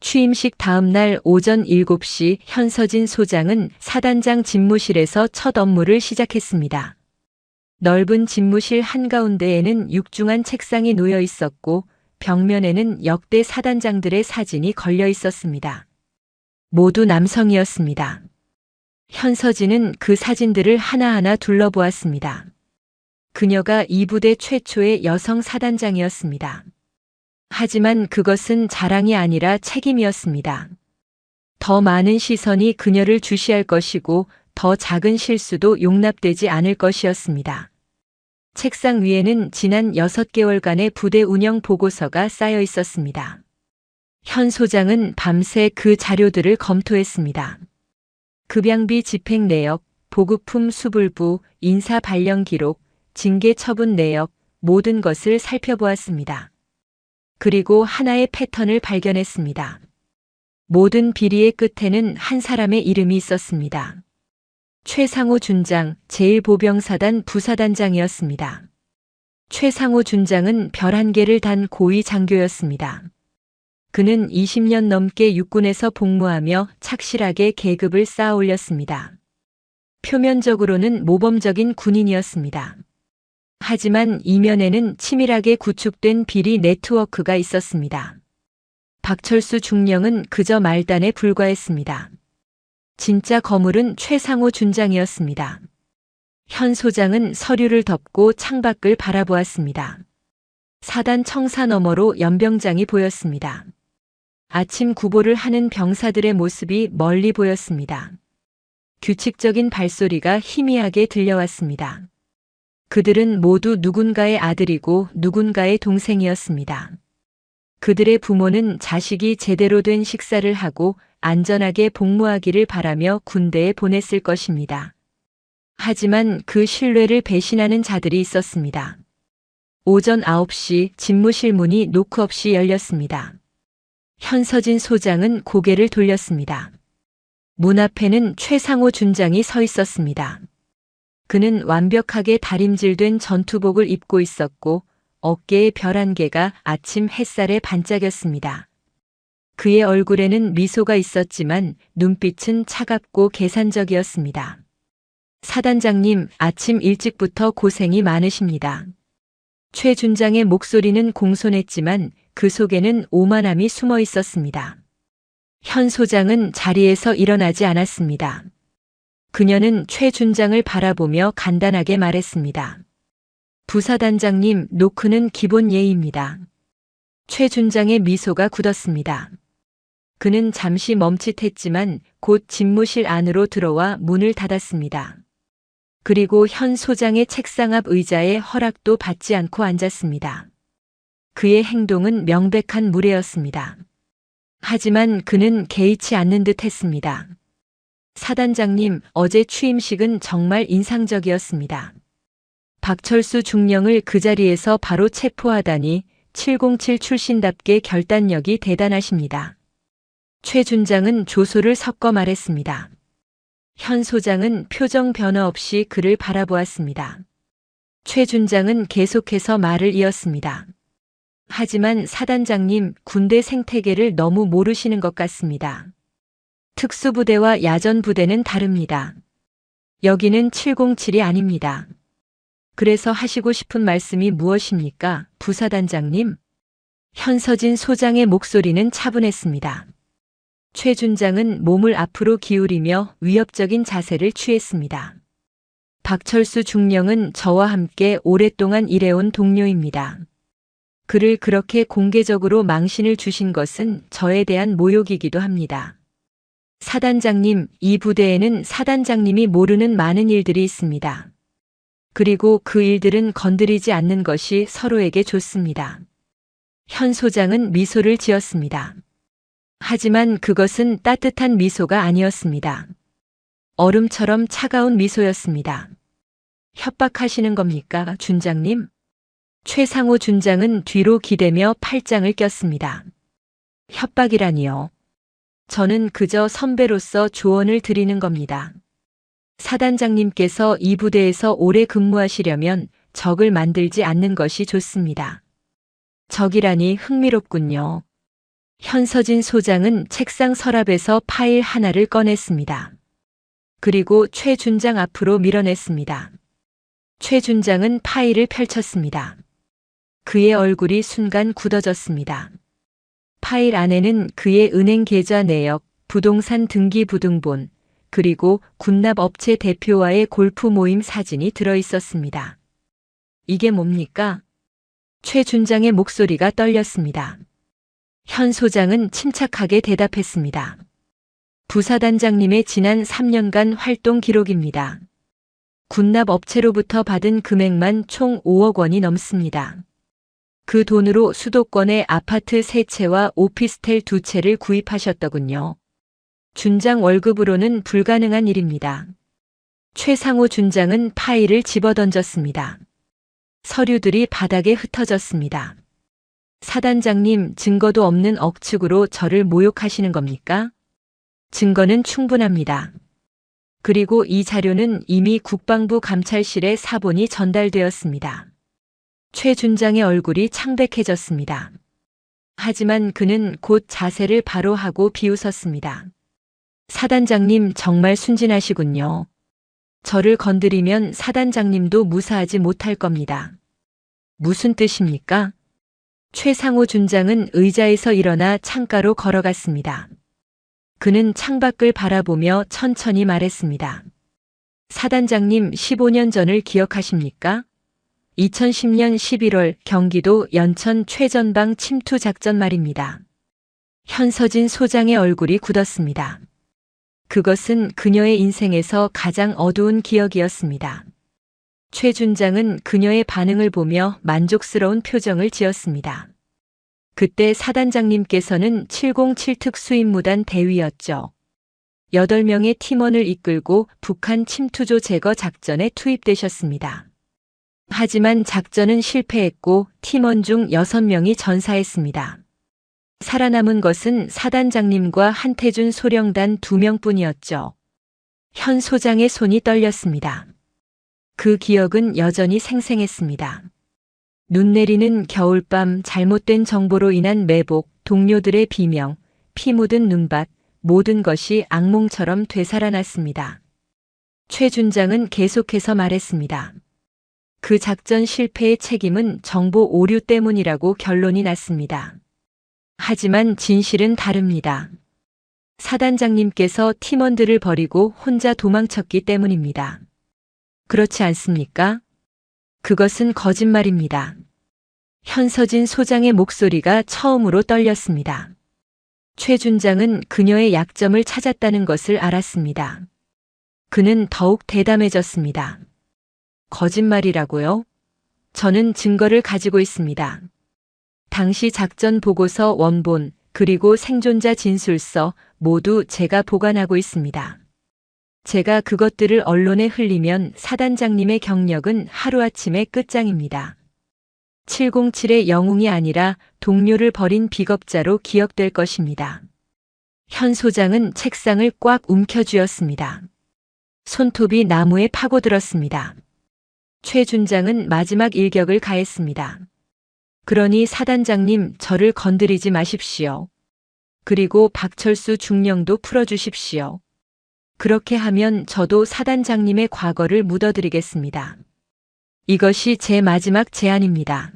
취임식 다음 날 오전 7시 현서진 소장은 사단장 집무실에서 첫 업무를 시작했습니다. 넓은 집무실 한가운데에는 육중한 책상이 놓여 있었고 벽면에는 역대 사단장들의 사진이 걸려 있었습니다. 모두 남성이었습니다. 현서진은 그 사진들을 하나하나 둘러보았습니다. 그녀가 이 부대 최초의 여성 사단장이었습니다. 하지만 그것은 자랑이 아니라 책임이었습니다. 더 많은 시선이 그녀를 주시할 것이고 더 작은 실수도 용납되지 않을 것이었습니다. 책상 위에는 지난 6개월간의 부대 운영 보고서가 쌓여 있었습니다. 현 소장은 밤새 그 자료들을 검토했습니다. 급양비 집행 내역, 보급품 수불부, 인사 발령 기록, 징계 처분 내역, 모든 것을 살펴보았습니다. 그리고 하나의 패턴을 발견했습니다. 모든 비리의 끝에는 한 사람의 이름이 있었습니다. 최상호 준장, 제1보병사단 부사단장이었습니다. 최상호 준장은 별 한 개를 단 고위 장교였습니다. 그는 20년 넘게 육군에서 복무하며 착실하게 계급을 쌓아 올렸습니다. 표면적으로는 모범적인 군인이었습니다. 하지만 이면에는 치밀하게 구축된 비리 네트워크가 있었습니다. 박철수 중령은 그저 말단에 불과했습니다. 진짜 거물은 최상호 준장이었습니다. 현 소장은 서류를 덮고 창밖을 바라보았습니다. 사단 청사 너머로 연병장이 보였습니다. 아침 구보를 하는 병사들의 모습이 멀리 보였습니다. 규칙적인 발소리가 희미하게 들려왔습니다. 그들은 모두 누군가의 아들이고 누군가의 동생이었습니다. 그들의 부모는 자식이 제대로 된 식사를 하고 안전하게 복무하기를 바라며 군대에 보냈을 것입니다. 하지만 그 신뢰를 배신하는 자들이 있었습니다. 오전 9시 집무실 문이 노크 없이 열렸습니다. 현서진 소장은 고개를 돌렸습니다. 문 앞에는 최상호 준장이 서 있었습니다. 그는 완벽하게 다림질된 전투복을 입고 있었고 어깨에 별 한 개가 아침 햇살에 반짝였습니다. 그의 얼굴에는 미소가 있었지만 눈빛은 차갑고 계산적이었습니다. 사단장님, 아침 일찍부터 고생이 많으십니다. 최 준장의 목소리는 공손했지만 그 속에는 오만함이 숨어 있었습니다. 현 소장은 자리에서 일어나지 않았습니다. 그녀는 최 준장을 바라보며 간단하게 말했습니다. 부사단장님, 노크는 기본 예의입니다. 최 준장의 미소가 굳었습니다. 그는 잠시 멈칫했지만 곧 집무실 안으로 들어와 문을 닫았습니다. 그리고 현 소장의 책상 앞 의자에 허락도 받지 않고 앉았습니다. 그의 행동은 명백한 무례였습니다. 하지만 그는 개의치 않는 듯 했습니다. 사단장님, 어제 취임식은 정말 인상적이었습니다. 박철수 중령을 그 자리에서 바로 체포하다니 707 출신답게 결단력이 대단하십니다. 최 준장은 조소를 섞어 말했습니다. 현 소장은 표정 변화 없이 그를 바라보았습니다. 최 준장은 계속해서 말을 이었습니다. 하지만 사단장님, 군대 생태계를 너무 모르시는 것 같습니다. 특수부대와 야전부대는 다릅니다. 여기는 707이 아닙니다. 그래서 하시고 싶은 말씀이 무엇입니까, 부사단장님? 현서진 소장의 목소리는 차분했습니다. 최 준장은 몸을 앞으로 기울이며 위협적인 자세를 취했습니다. 박철수 중령은 저와 함께 오랫동안 일해온 동료입니다. 그를 그렇게 공개적으로 망신을 주신 것은 저에 대한 모욕이기도 합니다. 사단장님, 이 부대에는 사단장님이 모르는 많은 일들이 있습니다. 그리고 그 일들은 건드리지 않는 것이 서로에게 좋습니다. 현 소장은 미소를 지었습니다. 하지만 그것은 따뜻한 미소가 아니었습니다. 얼음처럼 차가운 미소였습니다. 협박하시는 겁니까, 준장님? 최상호 준장은 뒤로 기대며 팔짱을 꼈습니다. 협박이라니요. 저는 그저 선배로서 조언을 드리는 겁니다. 사단장님께서 이 부대에서 오래 근무하시려면 적을 만들지 않는 것이 좋습니다. 적이라니 흥미롭군요. 현서진 소장은 책상 서랍에서 파일 하나를 꺼냈습니다. 그리고 최 준장 앞으로 밀어냈습니다. 최 준장은 파일을 펼쳤습니다. 그의 얼굴이 순간 굳어졌습니다. 파일 안에는 그의 은행 계좌 내역, 부동산 등기 부등본, 그리고 군납업체 대표와의 골프 모임 사진이 들어 있었습니다. 이게 뭡니까? 최 준장의 목소리가 떨렸습니다. 현 소장은 침착하게 대답했습니다. 부사단장님의 지난 3년간 활동 기록입니다. 군납업체로부터 받은 금액만 총 5억 원이 넘습니다. 그 돈으로 수도권의 아파트 3채와 오피스텔 2채를 구입하셨더군요. 준장 월급으로는 불가능한 일입니다. 최상호 준장은 파일을 집어던졌습니다. 서류들이 바닥에 흩어졌습니다. 사단장님, 증거도 없는 억측으로 저를 모욕하시는 겁니까? 증거는 충분합니다. 그리고 이 자료는 이미 국방부 감찰실에 사본이 전달되었습니다. 최 준장의 얼굴이 창백해졌습니다. 하지만 그는 곧 자세를 바로 하고 비웃었습니다. 사단장님, 정말 순진하시군요. 저를 건드리면 사단장님도 무사하지 못할 겁니다. 무슨 뜻입니까? 최상호 준장은 의자에서 일어나 창가로 걸어갔습니다. 그는 창밖을 바라보며 천천히 말했습니다. 사단장님, 15년 전을 기억하십니까? 2010년 11월 경기도 연천 최전방 침투 작전 말입니다. 현서진 소장의 얼굴이 굳었습니다. 그것은 그녀의 인생에서 가장 어두운 기억이었습니다. 최 준장은 그녀의 반응을 보며 만족스러운 표정을 지었습니다. 그때 사단장님께서는 707 특수임무단 대위였죠. 8명의 팀원을 이끌고 북한 침투조 제거 작전에 투입되셨습니다. 하지만 작전은 실패했고 팀원 중 6명이 전사했습니다. 살아남은 것은 사단장님과 한태준 소령단 2명뿐이었죠. 현 소장의 손이 떨렸습니다. 그 기억은 여전히 생생했습니다. 눈 내리는 겨울밤, 잘못된 정보로 인한 매복, 동료들의 비명, 피 묻은 눈밭, 모든 것이 악몽처럼 되살아났습니다. 최 준장은 계속해서 말했습니다. 그 작전 실패의 책임은 정보 오류 때문이라고 결론이 났습니다. 하지만 진실은 다릅니다. 사단장님께서 팀원들을 버리고 혼자 도망쳤기 때문입니다. 그렇지 않습니까? 그것은 거짓말입니다. 현서진 소장의 목소리가 처음으로 떨렸습니다. 최 준장은 그녀의 약점을 찾았다는 것을 알았습니다. 그는 더욱 대담해졌습니다. 거짓말이라고요? 저는 증거를 가지고 있습니다. 당시 작전 보고서 원본, 그리고 생존자 진술서 모두 제가 보관하고 있습니다. 제가 그것들을 언론에 흘리면 사단장님의 경력은 하루아침에 끝장입니다. 707의 영웅이 아니라 동료를 버린 비겁자로 기억될 것입니다. 현 소장은 책상을 꽉 움켜쥐었습니다. 손톱이 나무에 파고들었습니다. 최 준장은 마지막 일격을 가했습니다. 그러니 사단장님, 저를 건드리지 마십시오. 그리고 박철수 중령도 풀어주십시오. 그렇게 하면 저도 사단장님의 과거를 묻어드리겠습니다. 이것이 제 마지막 제안입니다.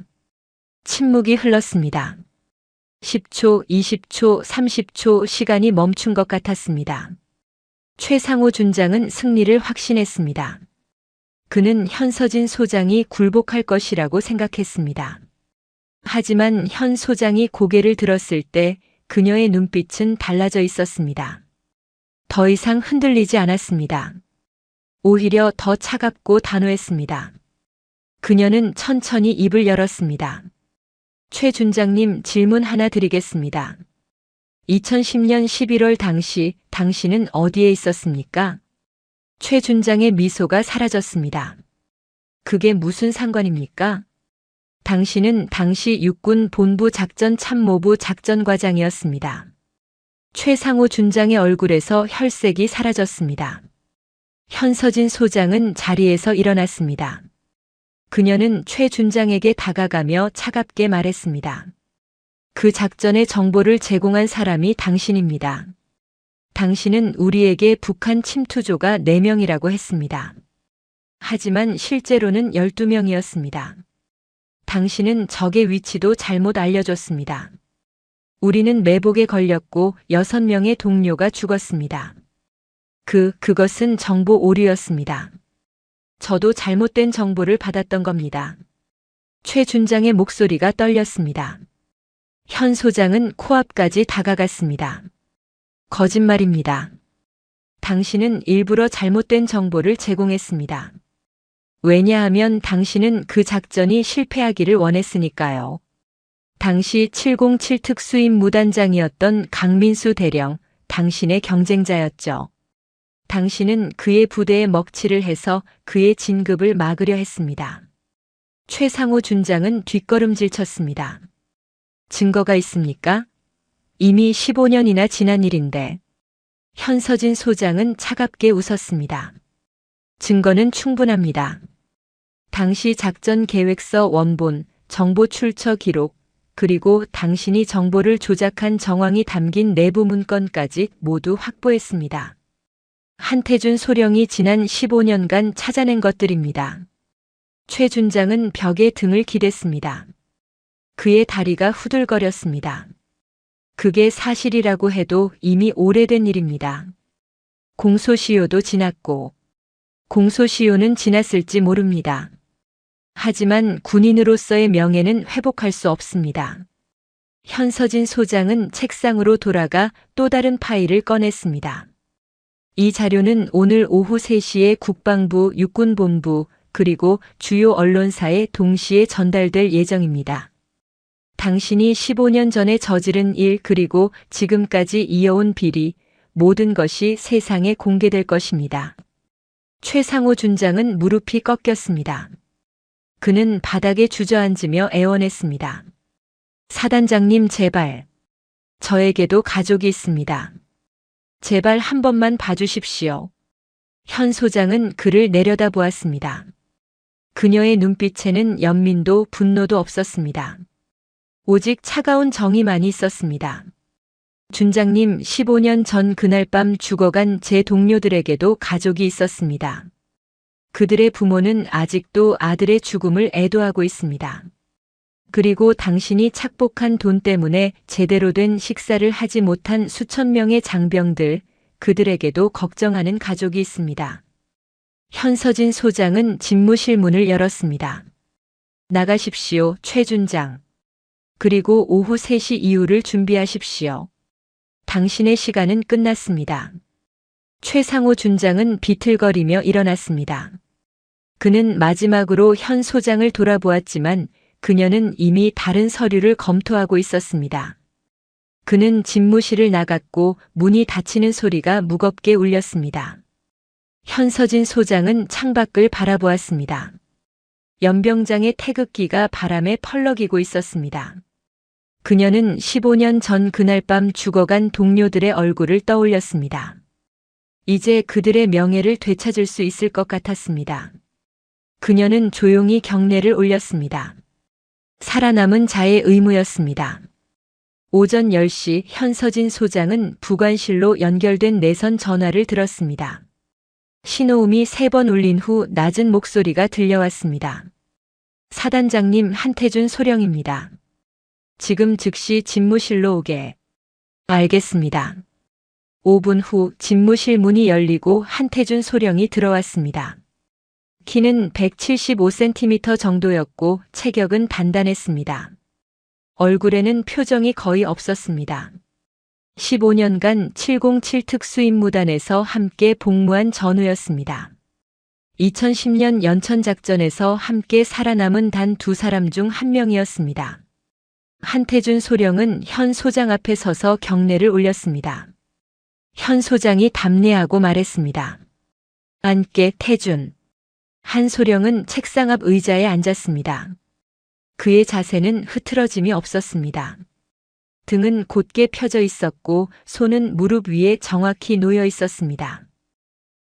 침묵이 흘렀습니다. 10초, 20초, 30초 시간이 멈춘 것 같았습니다. 최상호 준장은 승리를 확신했습니다. 그는 현서진 소장이 굴복할 것이라고 생각했습니다. 하지만 현 소장이 고개를 들었을 때 그녀의 눈빛은 달라져 있었습니다. 더 이상 흔들리지 않았습니다. 오히려 더 차갑고 단호했습니다. 그녀는 천천히 입을 열었습니다. 최 준장님, 질문 하나 드리겠습니다. 2010년 11월 당시 당신은 어디에 있었습니까? 최 준장의 미소가 사라졌습니다. 그게 무슨 상관입니까? 당신은 당시 육군 본부 작전 참모부 작전과장이었습니다. 최상호 준장의 얼굴에서 혈색이 사라졌습니다. 현서진 소장은 자리에서 일어났습니다. 그녀는 최 준장에게 다가가며 차갑게 말했습니다. 그 작전의 정보를 제공한 사람이 당신입니다. 당신은 우리에게 북한 침투조가 4명이라고 했습니다. 하지만 실제로는 12명이었습니다. 당신은 적의 위치도 잘못 알려줬습니다. 우리는 매복에 걸렸고 6명의 동료가 죽었습니다. 그것은 정보 오류였습니다. 저도 잘못된 정보를 받았던 겁니다. 최 준장의 목소리가 떨렸습니다. 현 소장은 코앞까지 다가갔습니다. 거짓말입니다. 당신은 일부러 잘못된 정보를 제공했습니다. 왜냐하면 당신은 그 작전이 실패하기를 원했으니까요. 당시 707 특수임 무단장이었던 강민수 대령, 당신의 경쟁자였죠. 당신은 그의 부대에 먹칠을 해서 그의 진급을 막으려 했습니다. 최상호 준장은 뒷걸음질 쳤습니다. 증거가 있습니까? 이미 15년이나 지난 일인데. 현서진 소장은 차갑게 웃었습니다. 증거는 충분합니다. 당시 작전 계획서 원본, 정보 출처 기록, 그리고 당신이 정보를 조작한 정황이 담긴 내부 문건까지 모두 확보했습니다. 한태준 소령이 지난 15년간 찾아낸 것들입니다. 최 준장은 벽에 등을 기댔습니다. 그의 다리가 후들거렸습니다. 그게 사실이라고 해도 이미 오래된 일입니다. 공소시효도 지났고, 공소시효는 지났을지 모릅니다. 하지만 군인으로서의 명예는 회복할 수 없습니다. 현서진 소장은 책상으로 돌아가 또 다른 파일을 꺼냈습니다. 이 자료는 오늘 오후 3시에 국방부, 육군본부, 그리고 주요 언론사에 동시에 전달될 예정입니다. 당신이 15년 전에 저지른 일 그리고 지금까지 이어온 비리, 모든 것이 세상에 공개될 것입니다. 최상호 준장은 무릎이 꺾였습니다. 그는 바닥에 주저앉으며 애원했습니다. 사단장님, 제발. 저에게도 가족이 있습니다. 제발 한 번만 봐주십시오. 현 소장은 그를 내려다보았습니다. 그녀의 눈빛에는 연민도 분노도 없었습니다. 오직 차가운 정의만이 있었습니다. 준장님, 15년 전 그날 밤 죽어간 제 동료들에게도 가족이 있었습니다. 그들의 부모는 아직도 아들의 죽음을 애도하고 있습니다. 그리고 당신이 착복한 돈 때문에 제대로 된 식사를 하지 못한 수천 명의 장병들, 그들에게도 걱정하는 가족이 있습니다. 현서진 소장은 집무실 문을 열었습니다. 나가십시오, 최 준장. 그리고 오후 3시 이후를 준비하십시오. 당신의 시간은 끝났습니다. 최상호 준장은 비틀거리며 일어났습니다. 그는 마지막으로 현 소장을 돌아보았지만 그녀는 이미 다른 서류를 검토하고 있었습니다. 그는 집무실을 나갔고 문이 닫히는 소리가 무겁게 울렸습니다. 현서진 소장은 창밖을 바라보았습니다. 연병장의 태극기가 바람에 펄럭이고 있었습니다. 그녀는 15년 전 그날 밤 죽어간 동료들의 얼굴을 떠올렸습니다. 이제 그들의 명예를 되찾을 수 있을 것 같았습니다. 그녀는 조용히 경례를 올렸습니다. 살아남은 자의 의무였습니다. 오전 10시 현서진 소장은 부관실로 연결된 내선 전화를 들었습니다. 신호음이 3번 울린 후 낮은 목소리가 들려왔습니다. 사단장님, 한태준 소령입니다. 지금 즉시 집무실로 오게. 알겠습니다. 5분 후 집무실 문이 열리고 한태준 소령이 들어왔습니다. 키는 175cm 정도였고 체격은 단단했습니다. 얼굴에는 표정이 거의 없었습니다. 15년간 707 특수임무단에서 함께 복무한 전우였습니다. 2010년 연천작전에서 함께 살아남은 단 2사람 중 한 명이었습니다. 한태준 소령은 현 소장 앞에 서서 경례를 올렸습니다. 현 소장이 담례하고 말했습니다. 앉게, 태준. 한 소령은 책상 앞 의자에 앉았습니다. 그의 자세는 흐트러짐이 없었습니다. 등은 곧게 펴져 있었고 손은 무릎 위에 정확히 놓여 있었습니다.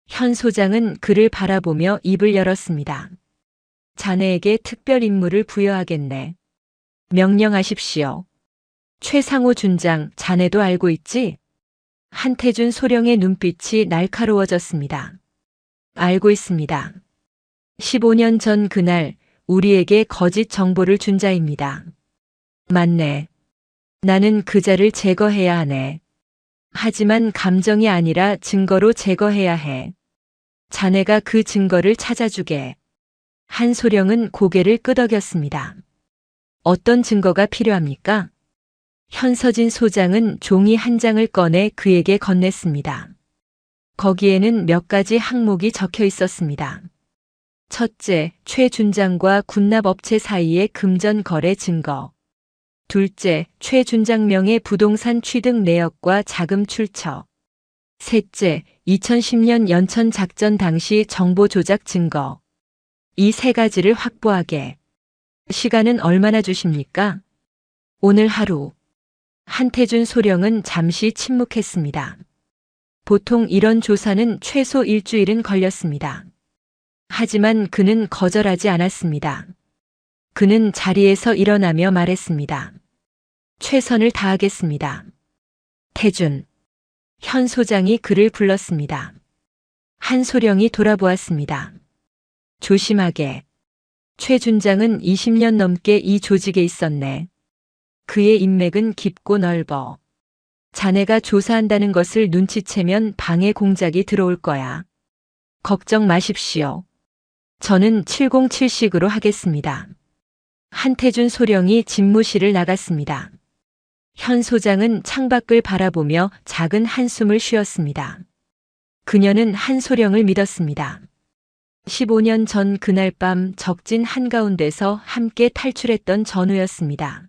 현 소장은 그를 바라보며 입을 열었습니다. 자네에게 특별 임무를 부여하겠네. 명령하십시오. 최상호 준장, 자네도 알고 있지? 한태준 소령의 눈빛이 날카로워졌습니다. 알고 있습니다. 15년 전 그날 우리에게 거짓 정보를 준 자입니다. 맞네. 나는 그 자를 제거해야 하네. 하지만 감정이 아니라 증거로 제거해야 해. 자네가 그 증거를 찾아주게. 한소령은 고개를 끄덕였습니다. 어떤 증거가 필요합니까? 현서진 소장은 종이 한 장을 꺼내 그에게 건넸습니다. 거기에는 몇 가지 항목이 적혀 있었습니다. 첫째, 최 준장과 군납업체 사이의 금전 거래 증거. 둘째, 최 준장명의 부동산 취득 내역과 자금 출처. 셋째, 2010년 연천 작전 당시 정보 조작 증거. 이 3가지를 확보하게. 시간은 얼마나 주십니까? 오늘 하루. 한태준 소령은 잠시 침묵했습니다. 보통 이런 조사는 최소 일주일은 걸렸습니다. 하지만 그는 거절하지 않았습니다. 그는 자리에서 일어나며 말했습니다. 최선을 다하겠습니다. 태준. 현 소장이 그를 불렀습니다. 한소령이 돌아보았습니다. 조심하게. 최 준장은 20년 넘게 이 조직에 있었네. 그의 인맥은 깊고 넓어. 자네가 조사한다는 것을 눈치채면 방해 공작이 들어올 거야. 걱정 마십시오. 저는 707식으로 하겠습니다. 한태준 소령이 집무실을 나갔습니다. 현 소장은 창밖을 바라보며 작은 한숨을 쉬었습니다. 그녀는 한소령을 믿었습니다. 15년 전 그날 밤 적진 한가운데서 함께 탈출했던 전우였습니다.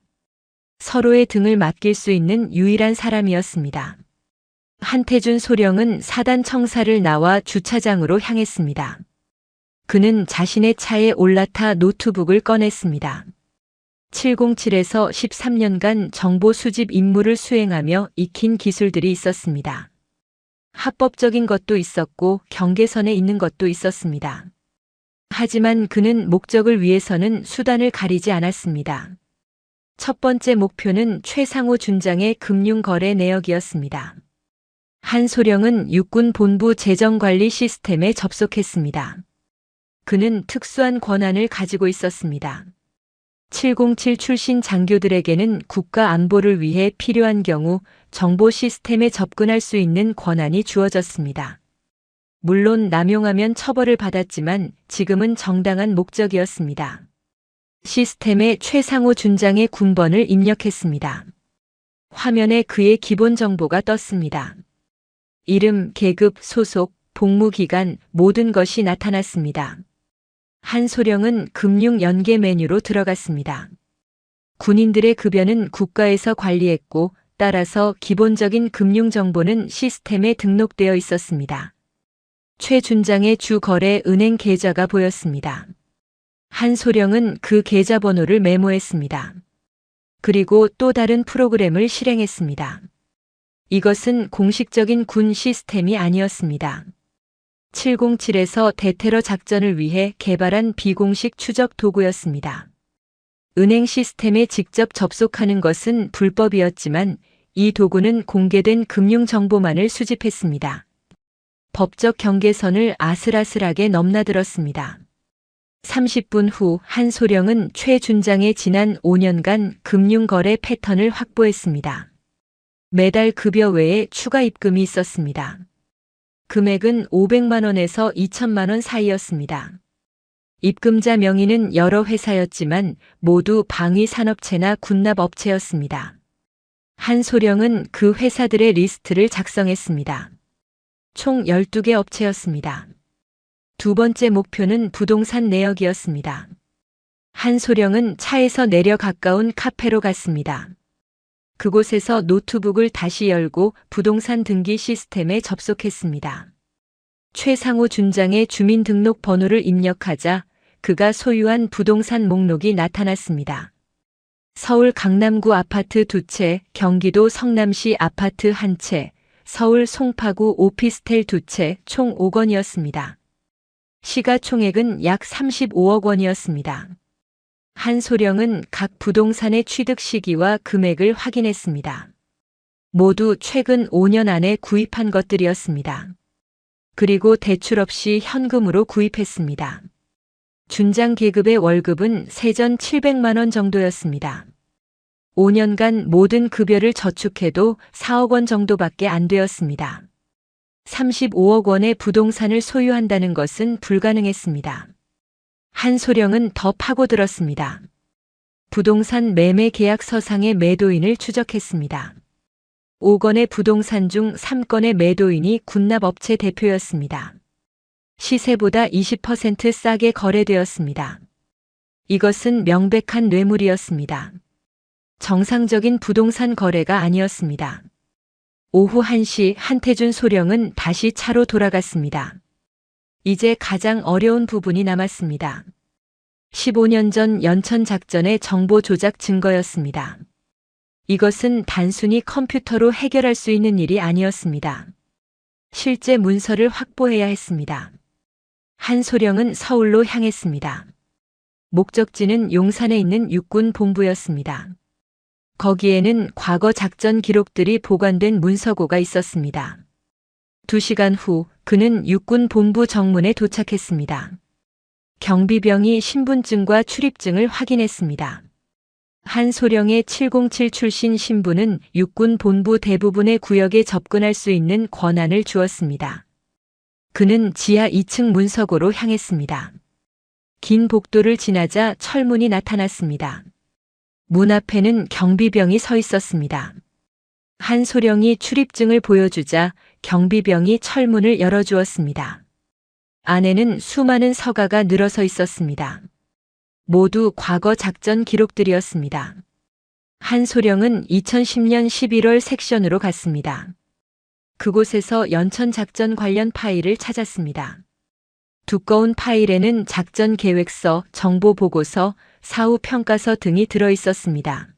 서로의 등을 맡길 수 있는 유일한 사람이었습니다. 한태준 소령은 사단 청사를 나와 주차장으로 향했습니다. 그는 자신의 차에 올라타 노트북을 꺼냈습니다. 707에서 13년간 정보 수집 임무를 수행하며 익힌 기술들이 있었습니다. 합법적인 것도 있었고 경계선에 있는 것도 있었습니다. 하지만 그는 목적을 위해서는 수단을 가리지 않았습니다. 첫 번째 목표는 최상호 준장의 금융거래 내역이었습니다. 한소령은 육군 본부 재정관리 시스템에 접속했습니다. 그는 특수한 권한을 가지고 있었습니다. 707 출신 장교들에게는 국가 안보를 위해 필요한 경우 정보 시스템에 접근할 수 있는 권한이 주어졌습니다. 물론 남용하면 처벌을 받았지만 지금은 정당한 목적이었습니다. 시스템에 최상호 준장의 군번을 입력했습니다. 화면에 그의 기본 정보가 떴습니다. 이름, 계급, 소속, 복무 기간 모든 것이 나타났습니다. 한소령은 금융 연계 메뉴로 들어갔습니다. 군인들의 급여는 국가에서 관리했고 따라서 기본적인 금융 정보는 시스템에 등록되어 있었습니다. 최 준장의 주 거래 은행 계좌가 보였습니다. 한소령은 그 계좌 번호를 메모했습니다. 그리고 또 다른 프로그램을 실행했습니다. 이것은 공식적인 군 시스템이 아니었습니다. 707에서 대테러 작전을 위해 개발한 비공식 추적 도구였습니다. 은행 시스템에 직접 접속하는 것은 불법이었지만 이 도구는 공개된 금융 정보만을 수집했습니다. 법적 경계선을 아슬아슬하게 넘나들었습니다. 30분 후 한소령은 최 준장의 지난 5년간 금융거래 패턴을 확보했습니다. 매달 급여 외에 추가 입금이 있었습니다. 금액은 500만 원에서 2천만 원 사이였습니다. 입금자 명의는 여러 회사였지만 모두 방위산업체나 군납업체였습니다. 한소령은 그 회사들의 리스트를 작성했습니다. 총 12개 업체였습니다. 두 번째 목표는 부동산 내역이었습니다. 한소령은 차에서 내려 가까운 카페로 갔습니다. 그곳에서 노트북을 다시 열고 부동산 등기 시스템에 접속했습니다. 최상호 준장의 주민등록번호를 입력하자 그가 소유한 부동산 목록이 나타났습니다. 서울 강남구 아파트 2채, 경기도 성남시 아파트 1채, 서울 송파구 오피스텔 2채 총 5건이었습니다. 시가총액은 약 35억 원이었습니다. 한소령은 각 부동산의 취득 시기와 금액을 확인했습니다. 모두 최근 5년 안에 구입한 것들이었습니다. 그리고 대출 없이 현금으로 구입했습니다. 준장 계급의 월급은 세전 700만 원 정도였습니다. 5년간 모든 급여를 저축해도 4억 원 정도밖에 안 되었습니다. 35억 원의 부동산을 소유한다는 것은 불가능했습니다. 한소령은 더 파고들었습니다. 부동산 매매 계약서상의 매도인을 추적했습니다. 5건의 부동산 중 3건의 매도인이 군납업체 대표였습니다. 시세보다 20% 싸게 거래되었습니다. 이것은 명백한 뇌물이었습니다. 정상적인 부동산 거래가 아니었습니다. 오후 1시 한태준 소령은 다시 차로 돌아갔습니다. 이제 가장 어려운 부분이 남았습니다. 15년 전 연천 작전의 정보 조작 증거였습니다. 이것은 단순히 컴퓨터로 해결할 수 있는 일이 아니었습니다. 실제 문서를 확보해야 했습니다. 한소령은 서울로 향했습니다. 목적지는 용산에 있는 육군 본부였습니다. 거기에는 과거 작전 기록들이 보관된 문서고가 있었습니다. 2시간 후 그는 육군 본부 정문에 도착했습니다. 경비병이 신분증과 출입증을 확인했습니다. 한소령의 707 출신 신분은 육군 본부 대부분의 구역에 접근할 수 있는 권한을 주었습니다. 그는 지하 2층 문서고로 향했습니다. 긴 복도를 지나자 철문이 나타났습니다. 문 앞에는 경비병이 서 있었습니다. 한소령이 출입증을 보여주자 경비병이 철문을 열어주었습니다. 안에는 수많은 서가가 늘어서 있었습니다. 모두 과거 작전 기록들이었습니다. 한소령은 2010년 11월 섹션으로 갔습니다. 그곳에서 연천 작전 관련 파일을 찾았습니다. 두꺼운 파일에는 작전 계획서, 정보 보고서, 사후 평가서 등이 들어 있었습니다.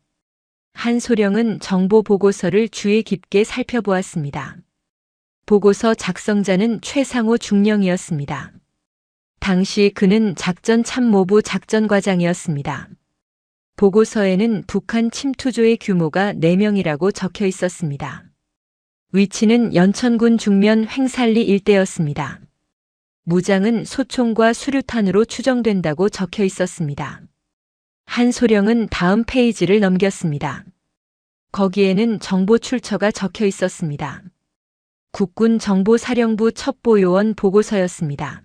한소령은 정보 보고서를 주의 깊게 살펴보았습니다. 보고서 작성자는 최상호 중령이었습니다. 당시 그는 작전참모부 작전과장이었습니다. 보고서에는 북한 침투조의 규모가 4명이라고 적혀 있었습니다. 위치는 연천군 중면 횡살리 일대였습니다. 무장은 소총과 수류탄으로 추정된다고 적혀 있었습니다. 한소령은 다음 페이지를 넘겼습니다. 거기에는 정보 출처가 적혀 있었습니다. 국군정보사령부 첩보요원 보고서였습니다.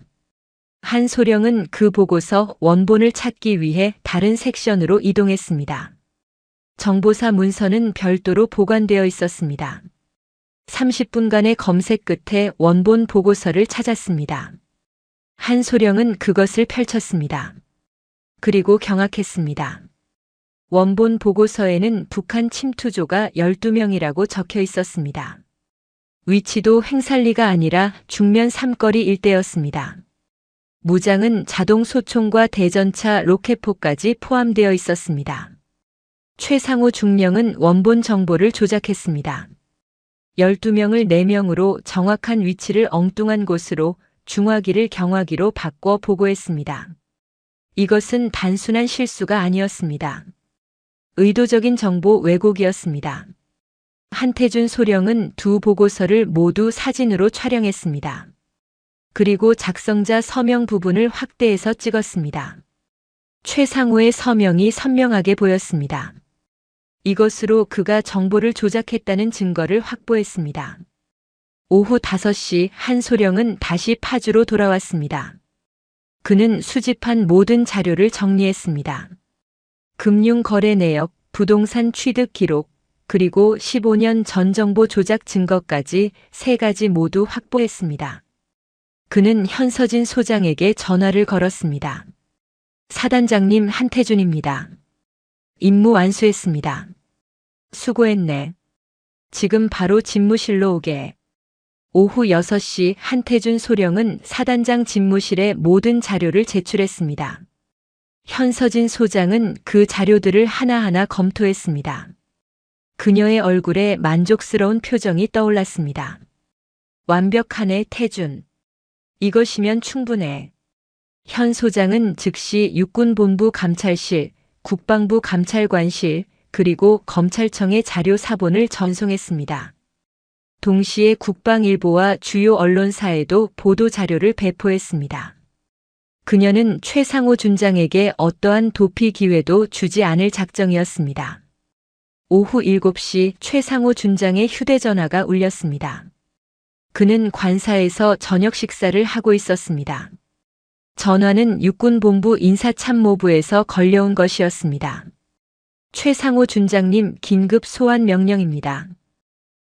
한소령은 그 보고서 원본을 찾기 위해 다른 섹션으로 이동했습니다. 정보사 문서는 별도로 보관되어 있었습니다. 30분간의 검색 끝에 원본 보고서를 찾았습니다. 한소령은 그것을 펼쳤습니다. 그리고 경악했습니다. 원본 보고서에는 북한 침투조가 12명이라고 적혀 있었습니다. 위치도 횡산리가 아니라 중면 삼거리 일대였습니다. 무장은 자동 소총과 대전차 로켓포까지 포함되어 있었습니다. 최상호 중령은 원본 정보를 조작했습니다. 12명을 4명으로 정확한 위치를 엉뚱한 곳으로 중화기를 경화기로 바꿔 보고했습니다. 이것은 단순한 실수가 아니었습니다. 의도적인 정보 왜곡이었습니다. 한태준 소령은 두 보고서를 모두 사진으로 촬영했습니다. 그리고 작성자 서명 부분을 확대해서 찍었습니다. 최상호의 서명이 선명하게 보였습니다. 이것으로 그가 정보를 조작했다는 증거를 확보했습니다. 오후 5시 한소령은 다시 파주로 돌아왔습니다. 그는 수집한 모든 자료를 정리했습니다. 금융거래 내역, 부동산 취득 기록, 그리고 15년 전 정보 조작 증거까지 3가지 모두 확보했습니다. 그는 현서진 소장에게 전화를 걸었습니다. 사단장님 한태준입니다. 임무 완수했습니다. 수고했네. 지금 바로 집무실로 오게. 오후 6시 한태준 소령은 사단장 집무실에 모든 자료를 제출했습니다. 현서진 소장은 그 자료들을 하나하나 검토했습니다. 그녀의 얼굴에 만족스러운 표정이 떠올랐습니다. 완벽하네, 태준. 이것이면 충분해. 현 소장은 즉시 육군본부 감찰실, 국방부 감찰관실, 그리고 검찰청의 자료 사본을 전송했습니다. 동시에 국방일보와 주요 언론사에도 보도 자료를 배포했습니다. 그녀는 최상호 준장에게 어떠한 도피 기회도 주지 않을 작정이었습니다. 오후 7시 최상호 준장의 휴대전화가 울렸습니다. 그는 관사에서 저녁 식사를 하고 있었습니다. 전화는 육군본부 인사참모부에서 걸려온 것이었습니다. 최상호 준장님 긴급 소환 명령입니다.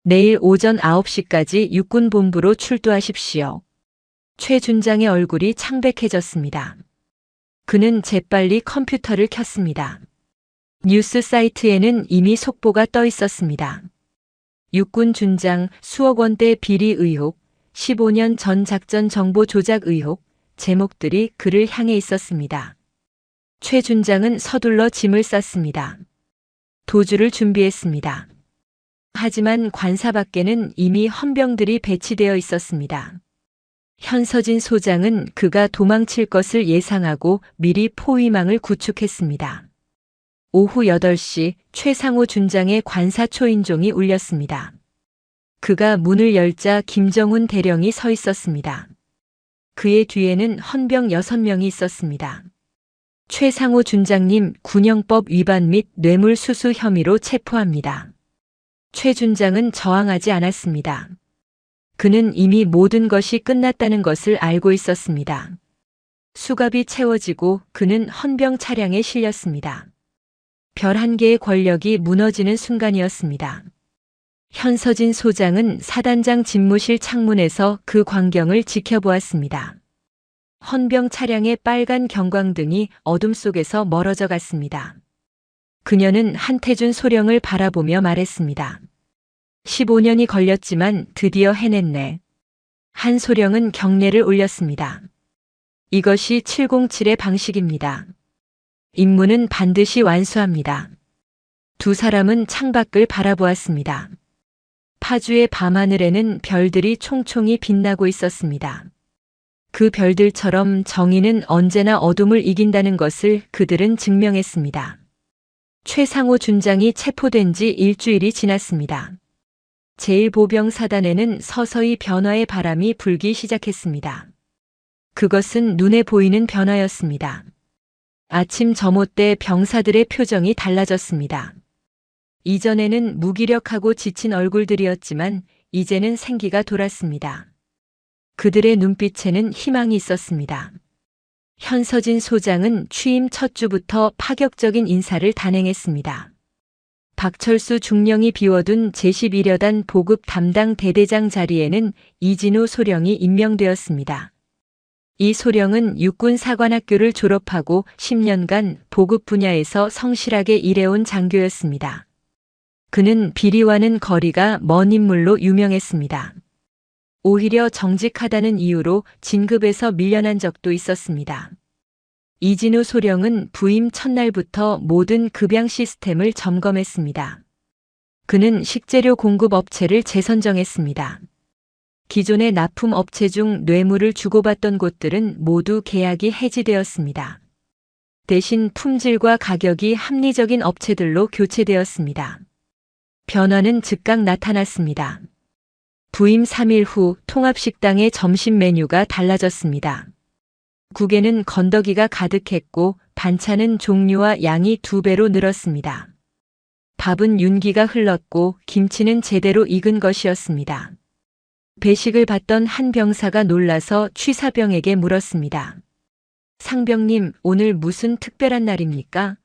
내일 오전 9시까지 육군본부로 출두하십시오. 최 준장의 얼굴이 창백해졌습니다. 그는 재빨리 컴퓨터를 켰습니다. 뉴스 사이트에는 이미 속보가 떠 있었습니다. 육군 준장 수억 원대 비리 의혹, 15년 전 작전 정보 조작 의혹, 제목들이 그를 향해 있었습니다. 최 준장은 서둘러 짐을 쌌습니다. 도주를 준비했습니다. 하지만 관사 밖에는 이미 헌병들이 배치되어 있었습니다. 현서진 소장은 그가 도망칠 것을 예상하고 미리 포위망을 구축했습니다. 오후 8시 최상호 준장의 관사 초인종이 울렸습니다. 그가 문을 열자 김정훈 대령이 서 있었습니다. 그의 뒤에는 헌병 6명이 있었습니다. 최상호 준장님 군형법 위반 및 뇌물수수 혐의로 체포합니다. 최 준장은 저항하지 않았습니다. 그는 이미 모든 것이 끝났다는 것을 알고 있었습니다. 수갑이 채워지고 그는 헌병 차량에 실렸습니다. 별 한 개의 권력이 무너지는 순간이었습니다. 현서진 소장은 사단장 집무실 창문에서 그 광경을 지켜보았습니다. 헌병 차량의 빨간 경광등이 어둠 속에서 멀어져 갔습니다. 그녀는 한태준 소령을 바라보며 말했습니다. 15년이 걸렸지만 드디어 해냈네. 한소령은 경례를 올렸습니다. 이것이 707의 방식입니다. 임무는 반드시 완수합니다. 두 사람은 창밖을 바라보았습니다. 파주의 밤하늘에는 별들이 총총히 빛나고 있었습니다. 그 별들처럼 정의는 언제나 어둠을 이긴다는 것을 그들은 증명했습니다. 최상호 준장이 체포된 지 일주일이 지났습니다. 제1보병사단에는 서서히 변화의 바람이 불기 시작했습니다. 그것은 눈에 보이는 변화였습니다. 아침 점호 때 병사들의 표정이 달라졌습니다. 이전에는 무기력하고 지친 얼굴들이었지만 이제는 생기가 돌았습니다. 그들의 눈빛에는 희망이 있었습니다. 현서진 소장은 취임 첫 주부터 파격적인 인사를 단행했습니다. 박철수 중령이 비워둔 제11여단 보급 담당 대대장 자리에는 이진우 소령이 임명되었습니다. 이 소령은 육군사관학교를 졸업하고 10년간 보급 분야에서 성실하게 일해온 장교였습니다. 그는 비리와는 거리가 먼 인물로 유명했습니다. 오히려 정직하다는 이유로 진급에서 밀려난 적도 있었습니다. 이진우 소령은 부임 첫날부터 모든 급양 시스템을 점검했습니다. 그는 식재료 공급 업체를 재선정했습니다. 기존의 납품 업체 중 뇌물을 주고받던 곳들은 모두 계약이 해지되었습니다. 대신 품질과 가격이 합리적인 업체들로 교체되었습니다. 변화는 즉각 나타났습니다. 부임 3일 후 통합식당의 점심 메뉴가 달라졌습니다. 국에는 건더기가 가득했고 반찬은 종류와 양이 2배로 늘었습니다. 밥은 윤기가 흘렀고 김치는 제대로 익은 것이었습니다. 배식을 받던 한 병사가 놀라서 취사병에게 물었습니다. 상병님, 오늘 무슨 특별한 날입니까?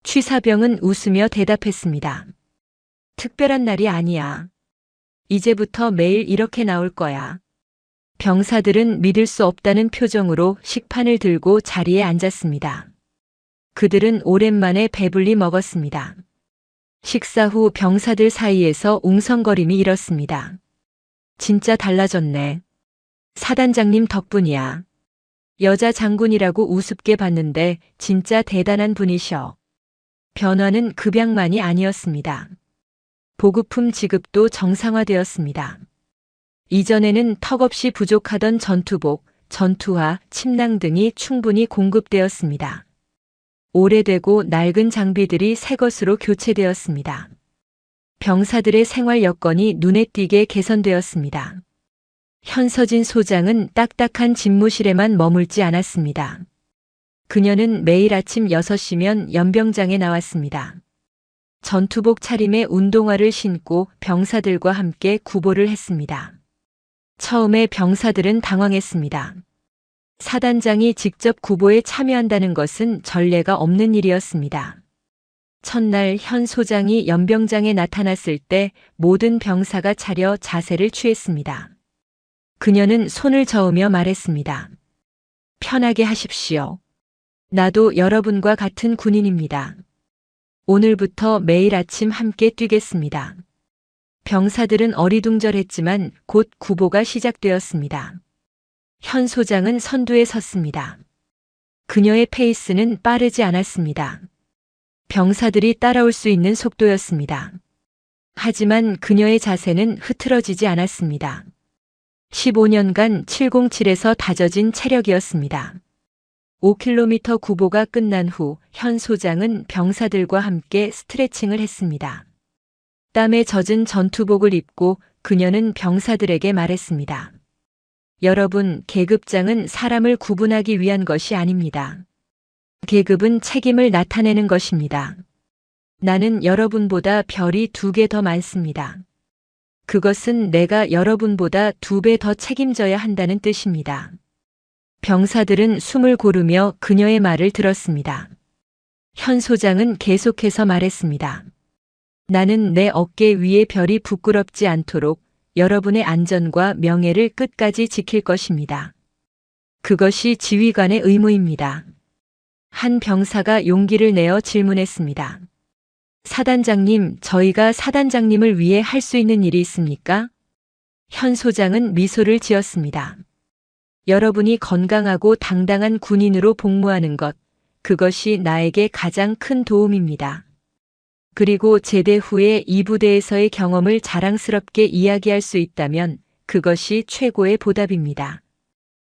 취사병은 웃으며 대답했습니다. 특별한 날이 아니야. 이제부터 매일 이렇게 나올 거야. 병사들은 믿을 수 없다는 표정으로 식판을 들고 자리에 앉았습니다. 그들은 오랜만에 배불리 먹었습니다. 식사 후 병사들 사이에서 웅성거림이 일었습니다. 진짜 달라졌네. 사단장님 덕분이야. 여자 장군이라고 우습게 봤는데 진짜 대단한 분이셔. 변화는 급양만이 아니었습니다. 보급품 지급도 정상화되었습니다. 이전에는 턱없이 부족하던 전투복, 전투화, 침낭 등이 충분히 공급되었습니다. 오래되고 낡은 장비들이 새 것으로 교체되었습니다. 병사들의 생활 여건이 눈에 띄게 개선되었습니다. 현서진 소장은 딱딱한 집무실에만 머물지 않았습니다. 그녀는 매일 아침 6시면 연병장에 나왔습니다. 전투복 차림에 운동화를 신고 병사들과 함께 구보를 했습니다. 처음에 병사들은 당황했습니다. 사단장이 직접 구보에 참여한다는 것은 전례가 없는 일이었습니다. 첫날 현 소장이 연병장에 나타났을 때 모든 병사가 차려 자세를 취했습니다. 그녀는 손을 저으며 말했습니다. 편하게 하십시오. 나도 여러분과 같은 군인입니다. 오늘부터 매일 아침 함께 뛰겠습니다. 병사들은 어리둥절했지만 곧 구보가 시작되었습니다. 현 소장은 선두에 섰습니다. 그녀의 페이스는 빠르지 않았습니다. 병사들이 따라올 수 있는 속도였습니다. 하지만 그녀의 자세는 흐트러지지 않았습니다. 15년간 707에서 다져진 체력이었습니다. 5km 구보가 끝난 후 현 소장은 병사들과 함께 스트레칭을 했습니다. 땀에 젖은 전투복을 입고 그녀는 병사들에게 말했습니다. 여러분, 계급장은 사람을 구분하기 위한 것이 아닙니다. 계급은 책임을 나타내는 것입니다. 나는 여러분보다 별이 2개 더 많습니다. 그것은 내가 여러분보다 2배 더 책임져야 한다는 뜻입니다. 병사들은 숨을 고르며 그녀의 말을 들었습니다. 현 소장은 계속해서 말했습니다. 나는 내 어깨 위에 별이 부끄럽지 않도록 여러분의 안전과 명예를 끝까지 지킬 것입니다. 그것이 지휘관의 의무입니다. 한 병사가 용기를 내어 질문했습니다. 사단장님, 저희가 사단장님을 위해 할 수 있는 일이 있습니까? 현 소장은 미소를 지었습니다. 여러분이 건강하고 당당한 군인으로 복무하는 것, 그것이 나에게 가장 큰 도움입니다. 그리고 제대 후에 이 부대에서의 경험을 자랑스럽게 이야기할 수 있다면 그것이 최고의 보답입니다.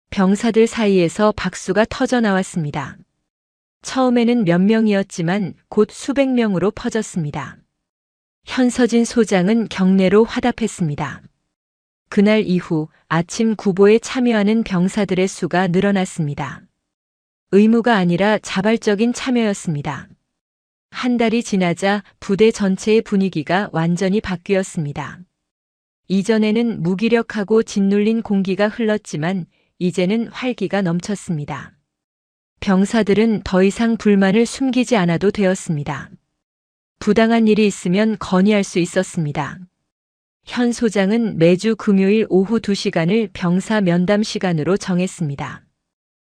병사들 사이에서 박수가 터져 나왔습니다. 처음에는 몇 명이었지만 곧 수백 명으로 퍼졌습니다. 현서진 소장은 경례로 화답했습니다. 그날 이후 아침 구보에 참여하는 병사들의 수가 늘어났습니다. 의무가 아니라 자발적인 참여였습니다. 한 달이 지나자 부대 전체의 분위기가 완전히 바뀌었습니다. 이전에는 무기력하고 짓눌린 공기가 흘렀지만 이제는 활기가 넘쳤습니다. 병사들은 더 이상 불만을 숨기지 않아도 되었습니다. 부당한 일이 있으면 건의할 수 있었습니다. 현 소장은 매주 금요일 오후 2시간을 병사 면담 시간으로 정했습니다.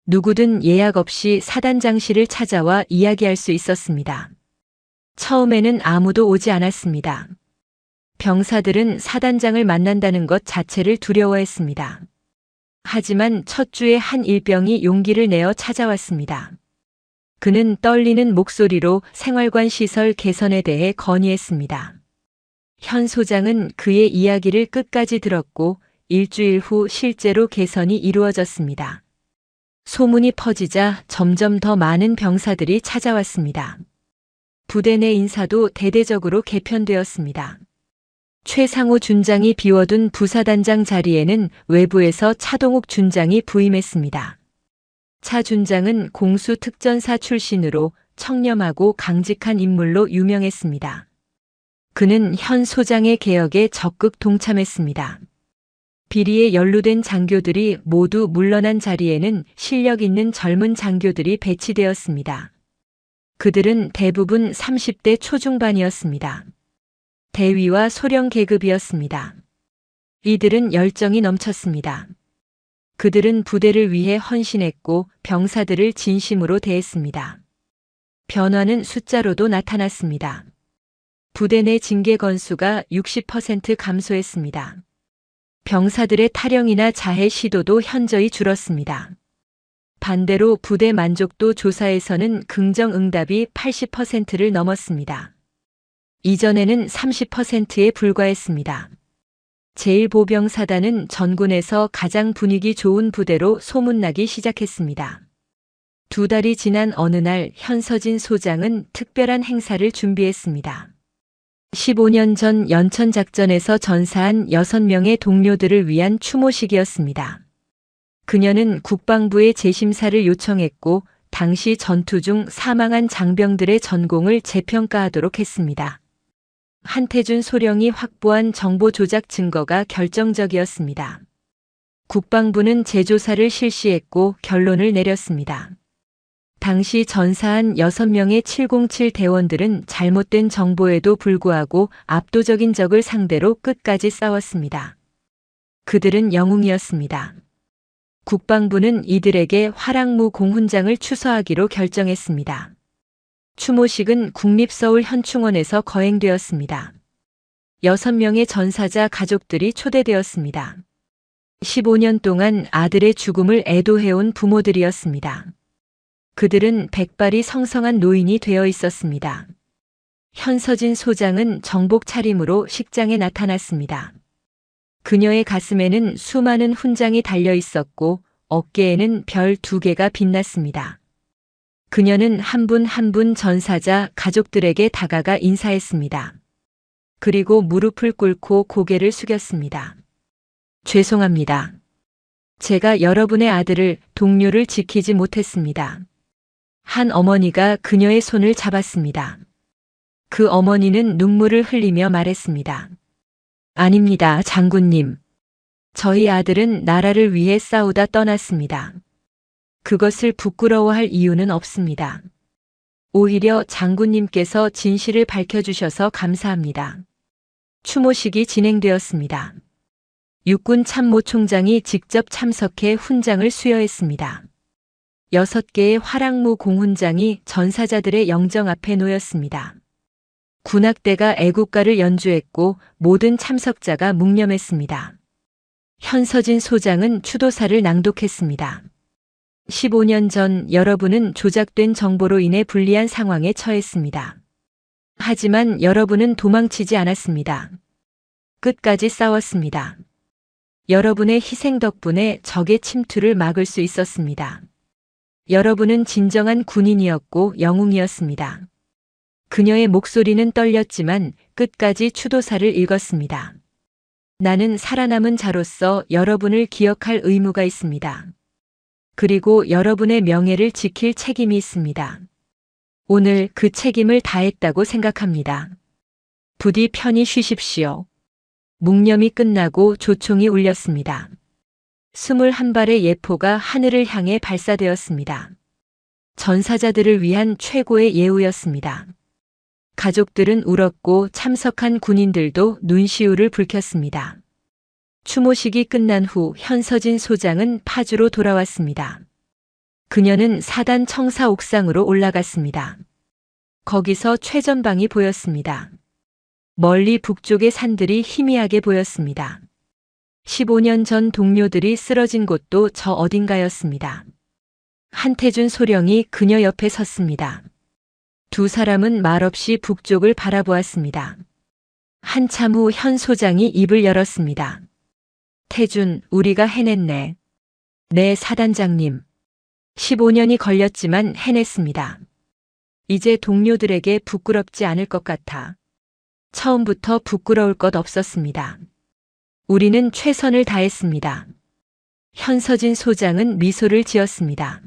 누구든 예약 없이 사단장실을 찾아와 이야기할 수 있었습니다. 처음에는 아무도 오지 않았습니다. 병사들은 사단장을 만난다는 것 자체를 두려워했습니다. 하지만 첫 주에 한 일병이 용기를 내어 찾아왔습니다. 그는 떨리는 목소리로 생활관 시설 개선에 대해 건의했습니다. 현 소장은 그의 이야기를 끝까지 들었고 일주일 후 실제로 개선이 이루어졌습니다. 소문이 퍼지자 점점 더 많은 병사들이 찾아왔습니다. 부대 내 인사도 대대적으로 개편되었습니다. 최상호 준장이 비워둔 부사단장 자리에는 외부에서 차동욱 준장이 부임했습니다. 차 준장은 공수특전사 출신으로 청렴하고 강직한 인물로 유명했습니다. 그는 현 소장의 개혁에 적극 동참했습니다. 비리에 연루된 장교들이 모두 물러난 자리에는 실력 있는 젊은 장교들이 배치되었습니다. 그들은 대부분 30대 초중반이었습니다. 대위와 소령 계급이었습니다. 이들은 열정이 넘쳤습니다. 그들은 부대를 위해 헌신했고 병사들을 진심으로 대했습니다. 변화는 숫자로도 나타났습니다. 부대 내 징계 건수가 60% 감소했습니다. 병사들의 탈영이나 자해 시도도 현저히 줄었습니다. 반대로 부대 만족도 조사에서는 긍정 응답이 80%를 넘었습니다. 이전에는 30%에 불과했습니다. 제1보병사단은 전군에서 가장 분위기 좋은 부대로 소문나기 시작했습니다. 2달이 지난 어느 날 현서진 소장은 특별한 행사를 준비했습니다. 15년 전 연천작전에서 전사한 6명의 동료들을 위한 추모식이었습니다. 그녀는 국방부에 재심사를 요청했고 당시 전투 중 사망한 장병들의 전공을 재평가하도록 했습니다. 한태준 소령이 확보한 정보 조작 증거가 결정적이었습니다. 국방부는 재조사를 실시했고 결론을 내렸습니다. 당시 전사한 6명의 707 대원들은 잘못된 정보에도 불구하고 압도적인 적을 상대로 끝까지 싸웠습니다. 그들은 영웅이었습니다. 국방부는 이들에게 화랑무 공훈장을 추서하기로 결정했습니다. 추모식은 국립서울현충원에서 거행되었습니다. 6명의 전사자 가족들이 초대되었습니다. 15년 동안 아들의 죽음을 애도해온 부모들이었습니다. 그들은 백발이 성성한 노인이 되어 있었습니다. 현서진 소장은 정복 차림으로 식장에 나타났습니다. 그녀의 가슴에는 수많은 훈장이 달려 있었고 어깨에는 별 2개가 빛났습니다. 그녀는 한 분 한 분 전사자 가족들에게 다가가 인사했습니다. 그리고 무릎을 꿇고 고개를 숙였습니다. 죄송합니다. 제가 여러분의 아들을, 동료를 지키지 못했습니다. 한 어머니가 그녀의 손을 잡았습니다. 그 어머니는 눈물을 흘리며 말했습니다. 아닙니다, 장군님. 저희 아들은 나라를 위해 싸우다 떠났습니다. 그것을 부끄러워할 이유는 없습니다. 오히려 장군님께서 진실을 밝혀주셔서 감사합니다. 추모식이 진행되었습니다. 육군 참모총장이 직접 참석해 훈장을 수여했습니다. 6개의 화랑무 공훈장이 전사자들의 영정 앞에 놓였습니다. 군악대가 애국가를 연주했고 모든 참석자가 묵념했습니다. 현서진 소장은 추도사를 낭독했습니다. 15년 전 여러분은 조작된 정보로 인해 불리한 상황에 처했습니다. 하지만 여러분은 도망치지 않았습니다. 끝까지 싸웠습니다. 여러분의 희생 덕분에 적의 침투를 막을 수 있었습니다. 여러분은 진정한 군인이었고 영웅이었습니다. 그녀의 목소리는 떨렸지만 끝까지 추도사를 읽었습니다. 나는 살아남은 자로서 여러분을 기억할 의무가 있습니다. 그리고 여러분의 명예를 지킬 책임이 있습니다. 오늘 그 책임을 다했다고 생각합니다. 부디 편히 쉬십시오. 묵념이 끝나고 조총이 울렸습니다. 21발의 예포가 하늘을 향해 발사되었습니다. 전사자들을 위한 최고의 예우였습니다. 가족들은 울었고 참석한 군인들도 눈시울을 붉혔습니다. 추모식이 끝난 후 현서진 소장은 파주로 돌아왔습니다. 그녀는 사단 청사 옥상으로 올라갔습니다. 거기서 최전방이 보였습니다. 멀리 북쪽의 산들이 희미하게 보였습니다. 15년 전 동료들이 쓰러진 곳도 저 어딘가였습니다. 한태준 소령이 그녀 옆에 섰습니다. 두 사람은 말없이 북쪽을 바라보았습니다. 한참 후 현 소장이 입을 열었습니다. 태준, 우리가 해냈네. 네, 사단장님. 15년이 걸렸지만 해냈습니다. 이제 동료들에게 부끄럽지 않을 것 같아. 처음부터 부끄러울 것 없었습니다. 우리는 최선을 다했습니다. 현서진 소장은 미소를 지었습니다.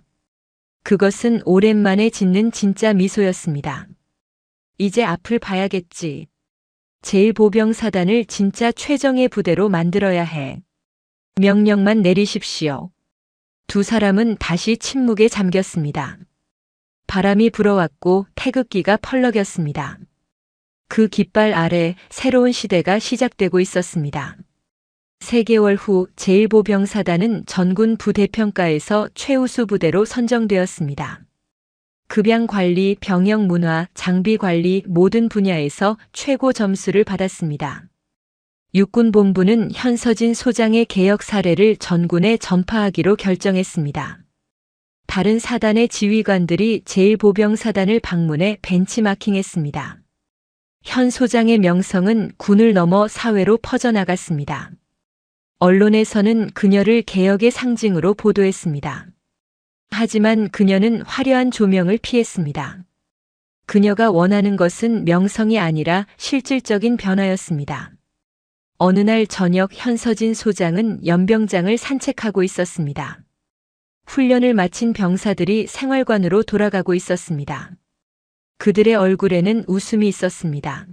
그것은 오랜만에 짓는 진짜 미소였습니다. 이제 앞을 봐야겠지. 제1보병사단을 진짜 최정예 부대로 만들어야 해. 명령만 내리십시오. 두 사람은 다시 침묵에 잠겼습니다. 바람이 불어왔고 태극기가 펄럭였습니다. 그 깃발 아래 새로운 시대가 시작되고 있었습니다. 3개월 후 제1보병사단은 전군 부대평가에서 최우수 부대로 선정되었습니다. 급양 관리, 병영 문화, 장비 관리 모든 분야에서 최고 점수를 받았습니다. 육군본부는 현서진 소장의 개혁 사례를 전군에 전파하기로 결정했습니다. 다른 사단의 지휘관들이 제1보병사단을 방문해 벤치마킹했습니다. 현 소장의 명성은 군을 넘어 사회로 퍼져나갔습니다. 언론에서는 그녀를 개혁의 상징으로 보도했습니다. 하지만 그녀는 화려한 조명을 피했습니다. 그녀가 원하는 것은 명성이 아니라 실질적인 변화였습니다. 어느 날 저녁 현서진 소장은 연병장을 산책하고 있었습니다. 훈련을 마친 병사들이 생활관으로 돌아가고 있었습니다. 그들의 얼굴에는 웃음이 있었습니다.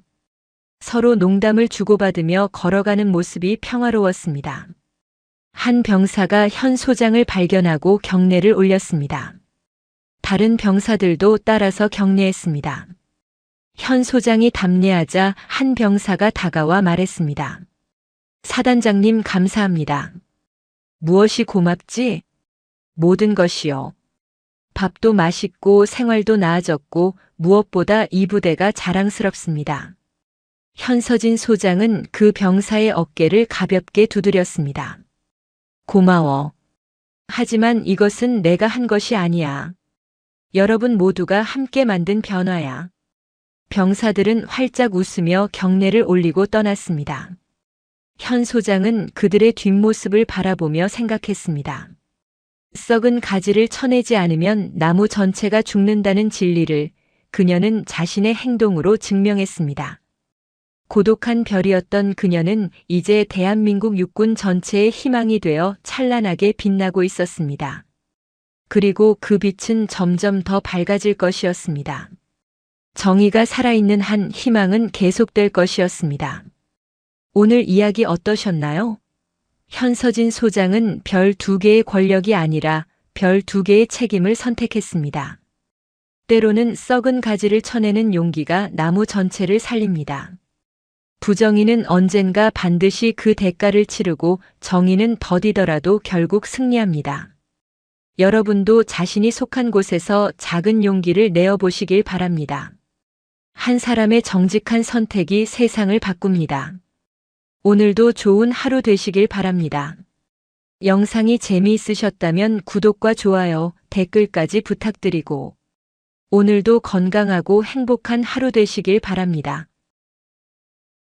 서로 농담을 주고받으며 걸어가는 모습이 평화로웠습니다. 한 병사가 현 소장을 발견하고 경례를 올렸습니다. 다른 병사들도 따라서 경례했습니다. 현 소장이 답례하자 한 병사가 다가와 말했습니다. 사단장님 감사합니다. 무엇이 고맙지? 모든 것이요. 밥도 맛있고 생활도 나아졌고 무엇보다 이 부대가 자랑스럽습니다. 현서진 소장은 그 병사의 어깨를 가볍게 두드렸습니다. 고마워. 하지만 이것은 내가 한 것이 아니야. 여러분 모두가 함께 만든 변화야. 병사들은 활짝 웃으며 경례를 올리고 떠났습니다. 현 소장은 그들의 뒷모습을 바라보며 생각했습니다. 썩은 가지를 쳐내지 않으면 나무 전체가 죽는다는 진리를 그녀는 자신의 행동으로 증명했습니다. 고독한 별이었던 그녀는 이제 대한민국 육군 전체의 희망이 되어 찬란하게 빛나고 있었습니다. 그리고 그 빛은 점점 더 밝아질 것이었습니다. 정의가 살아있는 한 희망은 계속될 것이었습니다. 오늘 이야기 어떠셨나요? 현서진 소장은 별 2개의 권력이 아니라 별 2개의 책임을 선택했습니다. 때로는 썩은 가지를 쳐내는 용기가 나무 전체를 살립니다. 부정의는 언젠가 반드시 그 대가를 치르고 정의는 더디더라도 결국 승리합니다. 여러분도 자신이 속한 곳에서 작은 용기를 내어보시길 바랍니다. 한 사람의 정직한 선택이 세상을 바꿉니다. 오늘도 좋은 하루 되시길 바랍니다. 영상이 재미있으셨다면 구독과 좋아요, 댓글까지 부탁드리고 오늘도 건강하고 행복한 하루 되시길 바랍니다.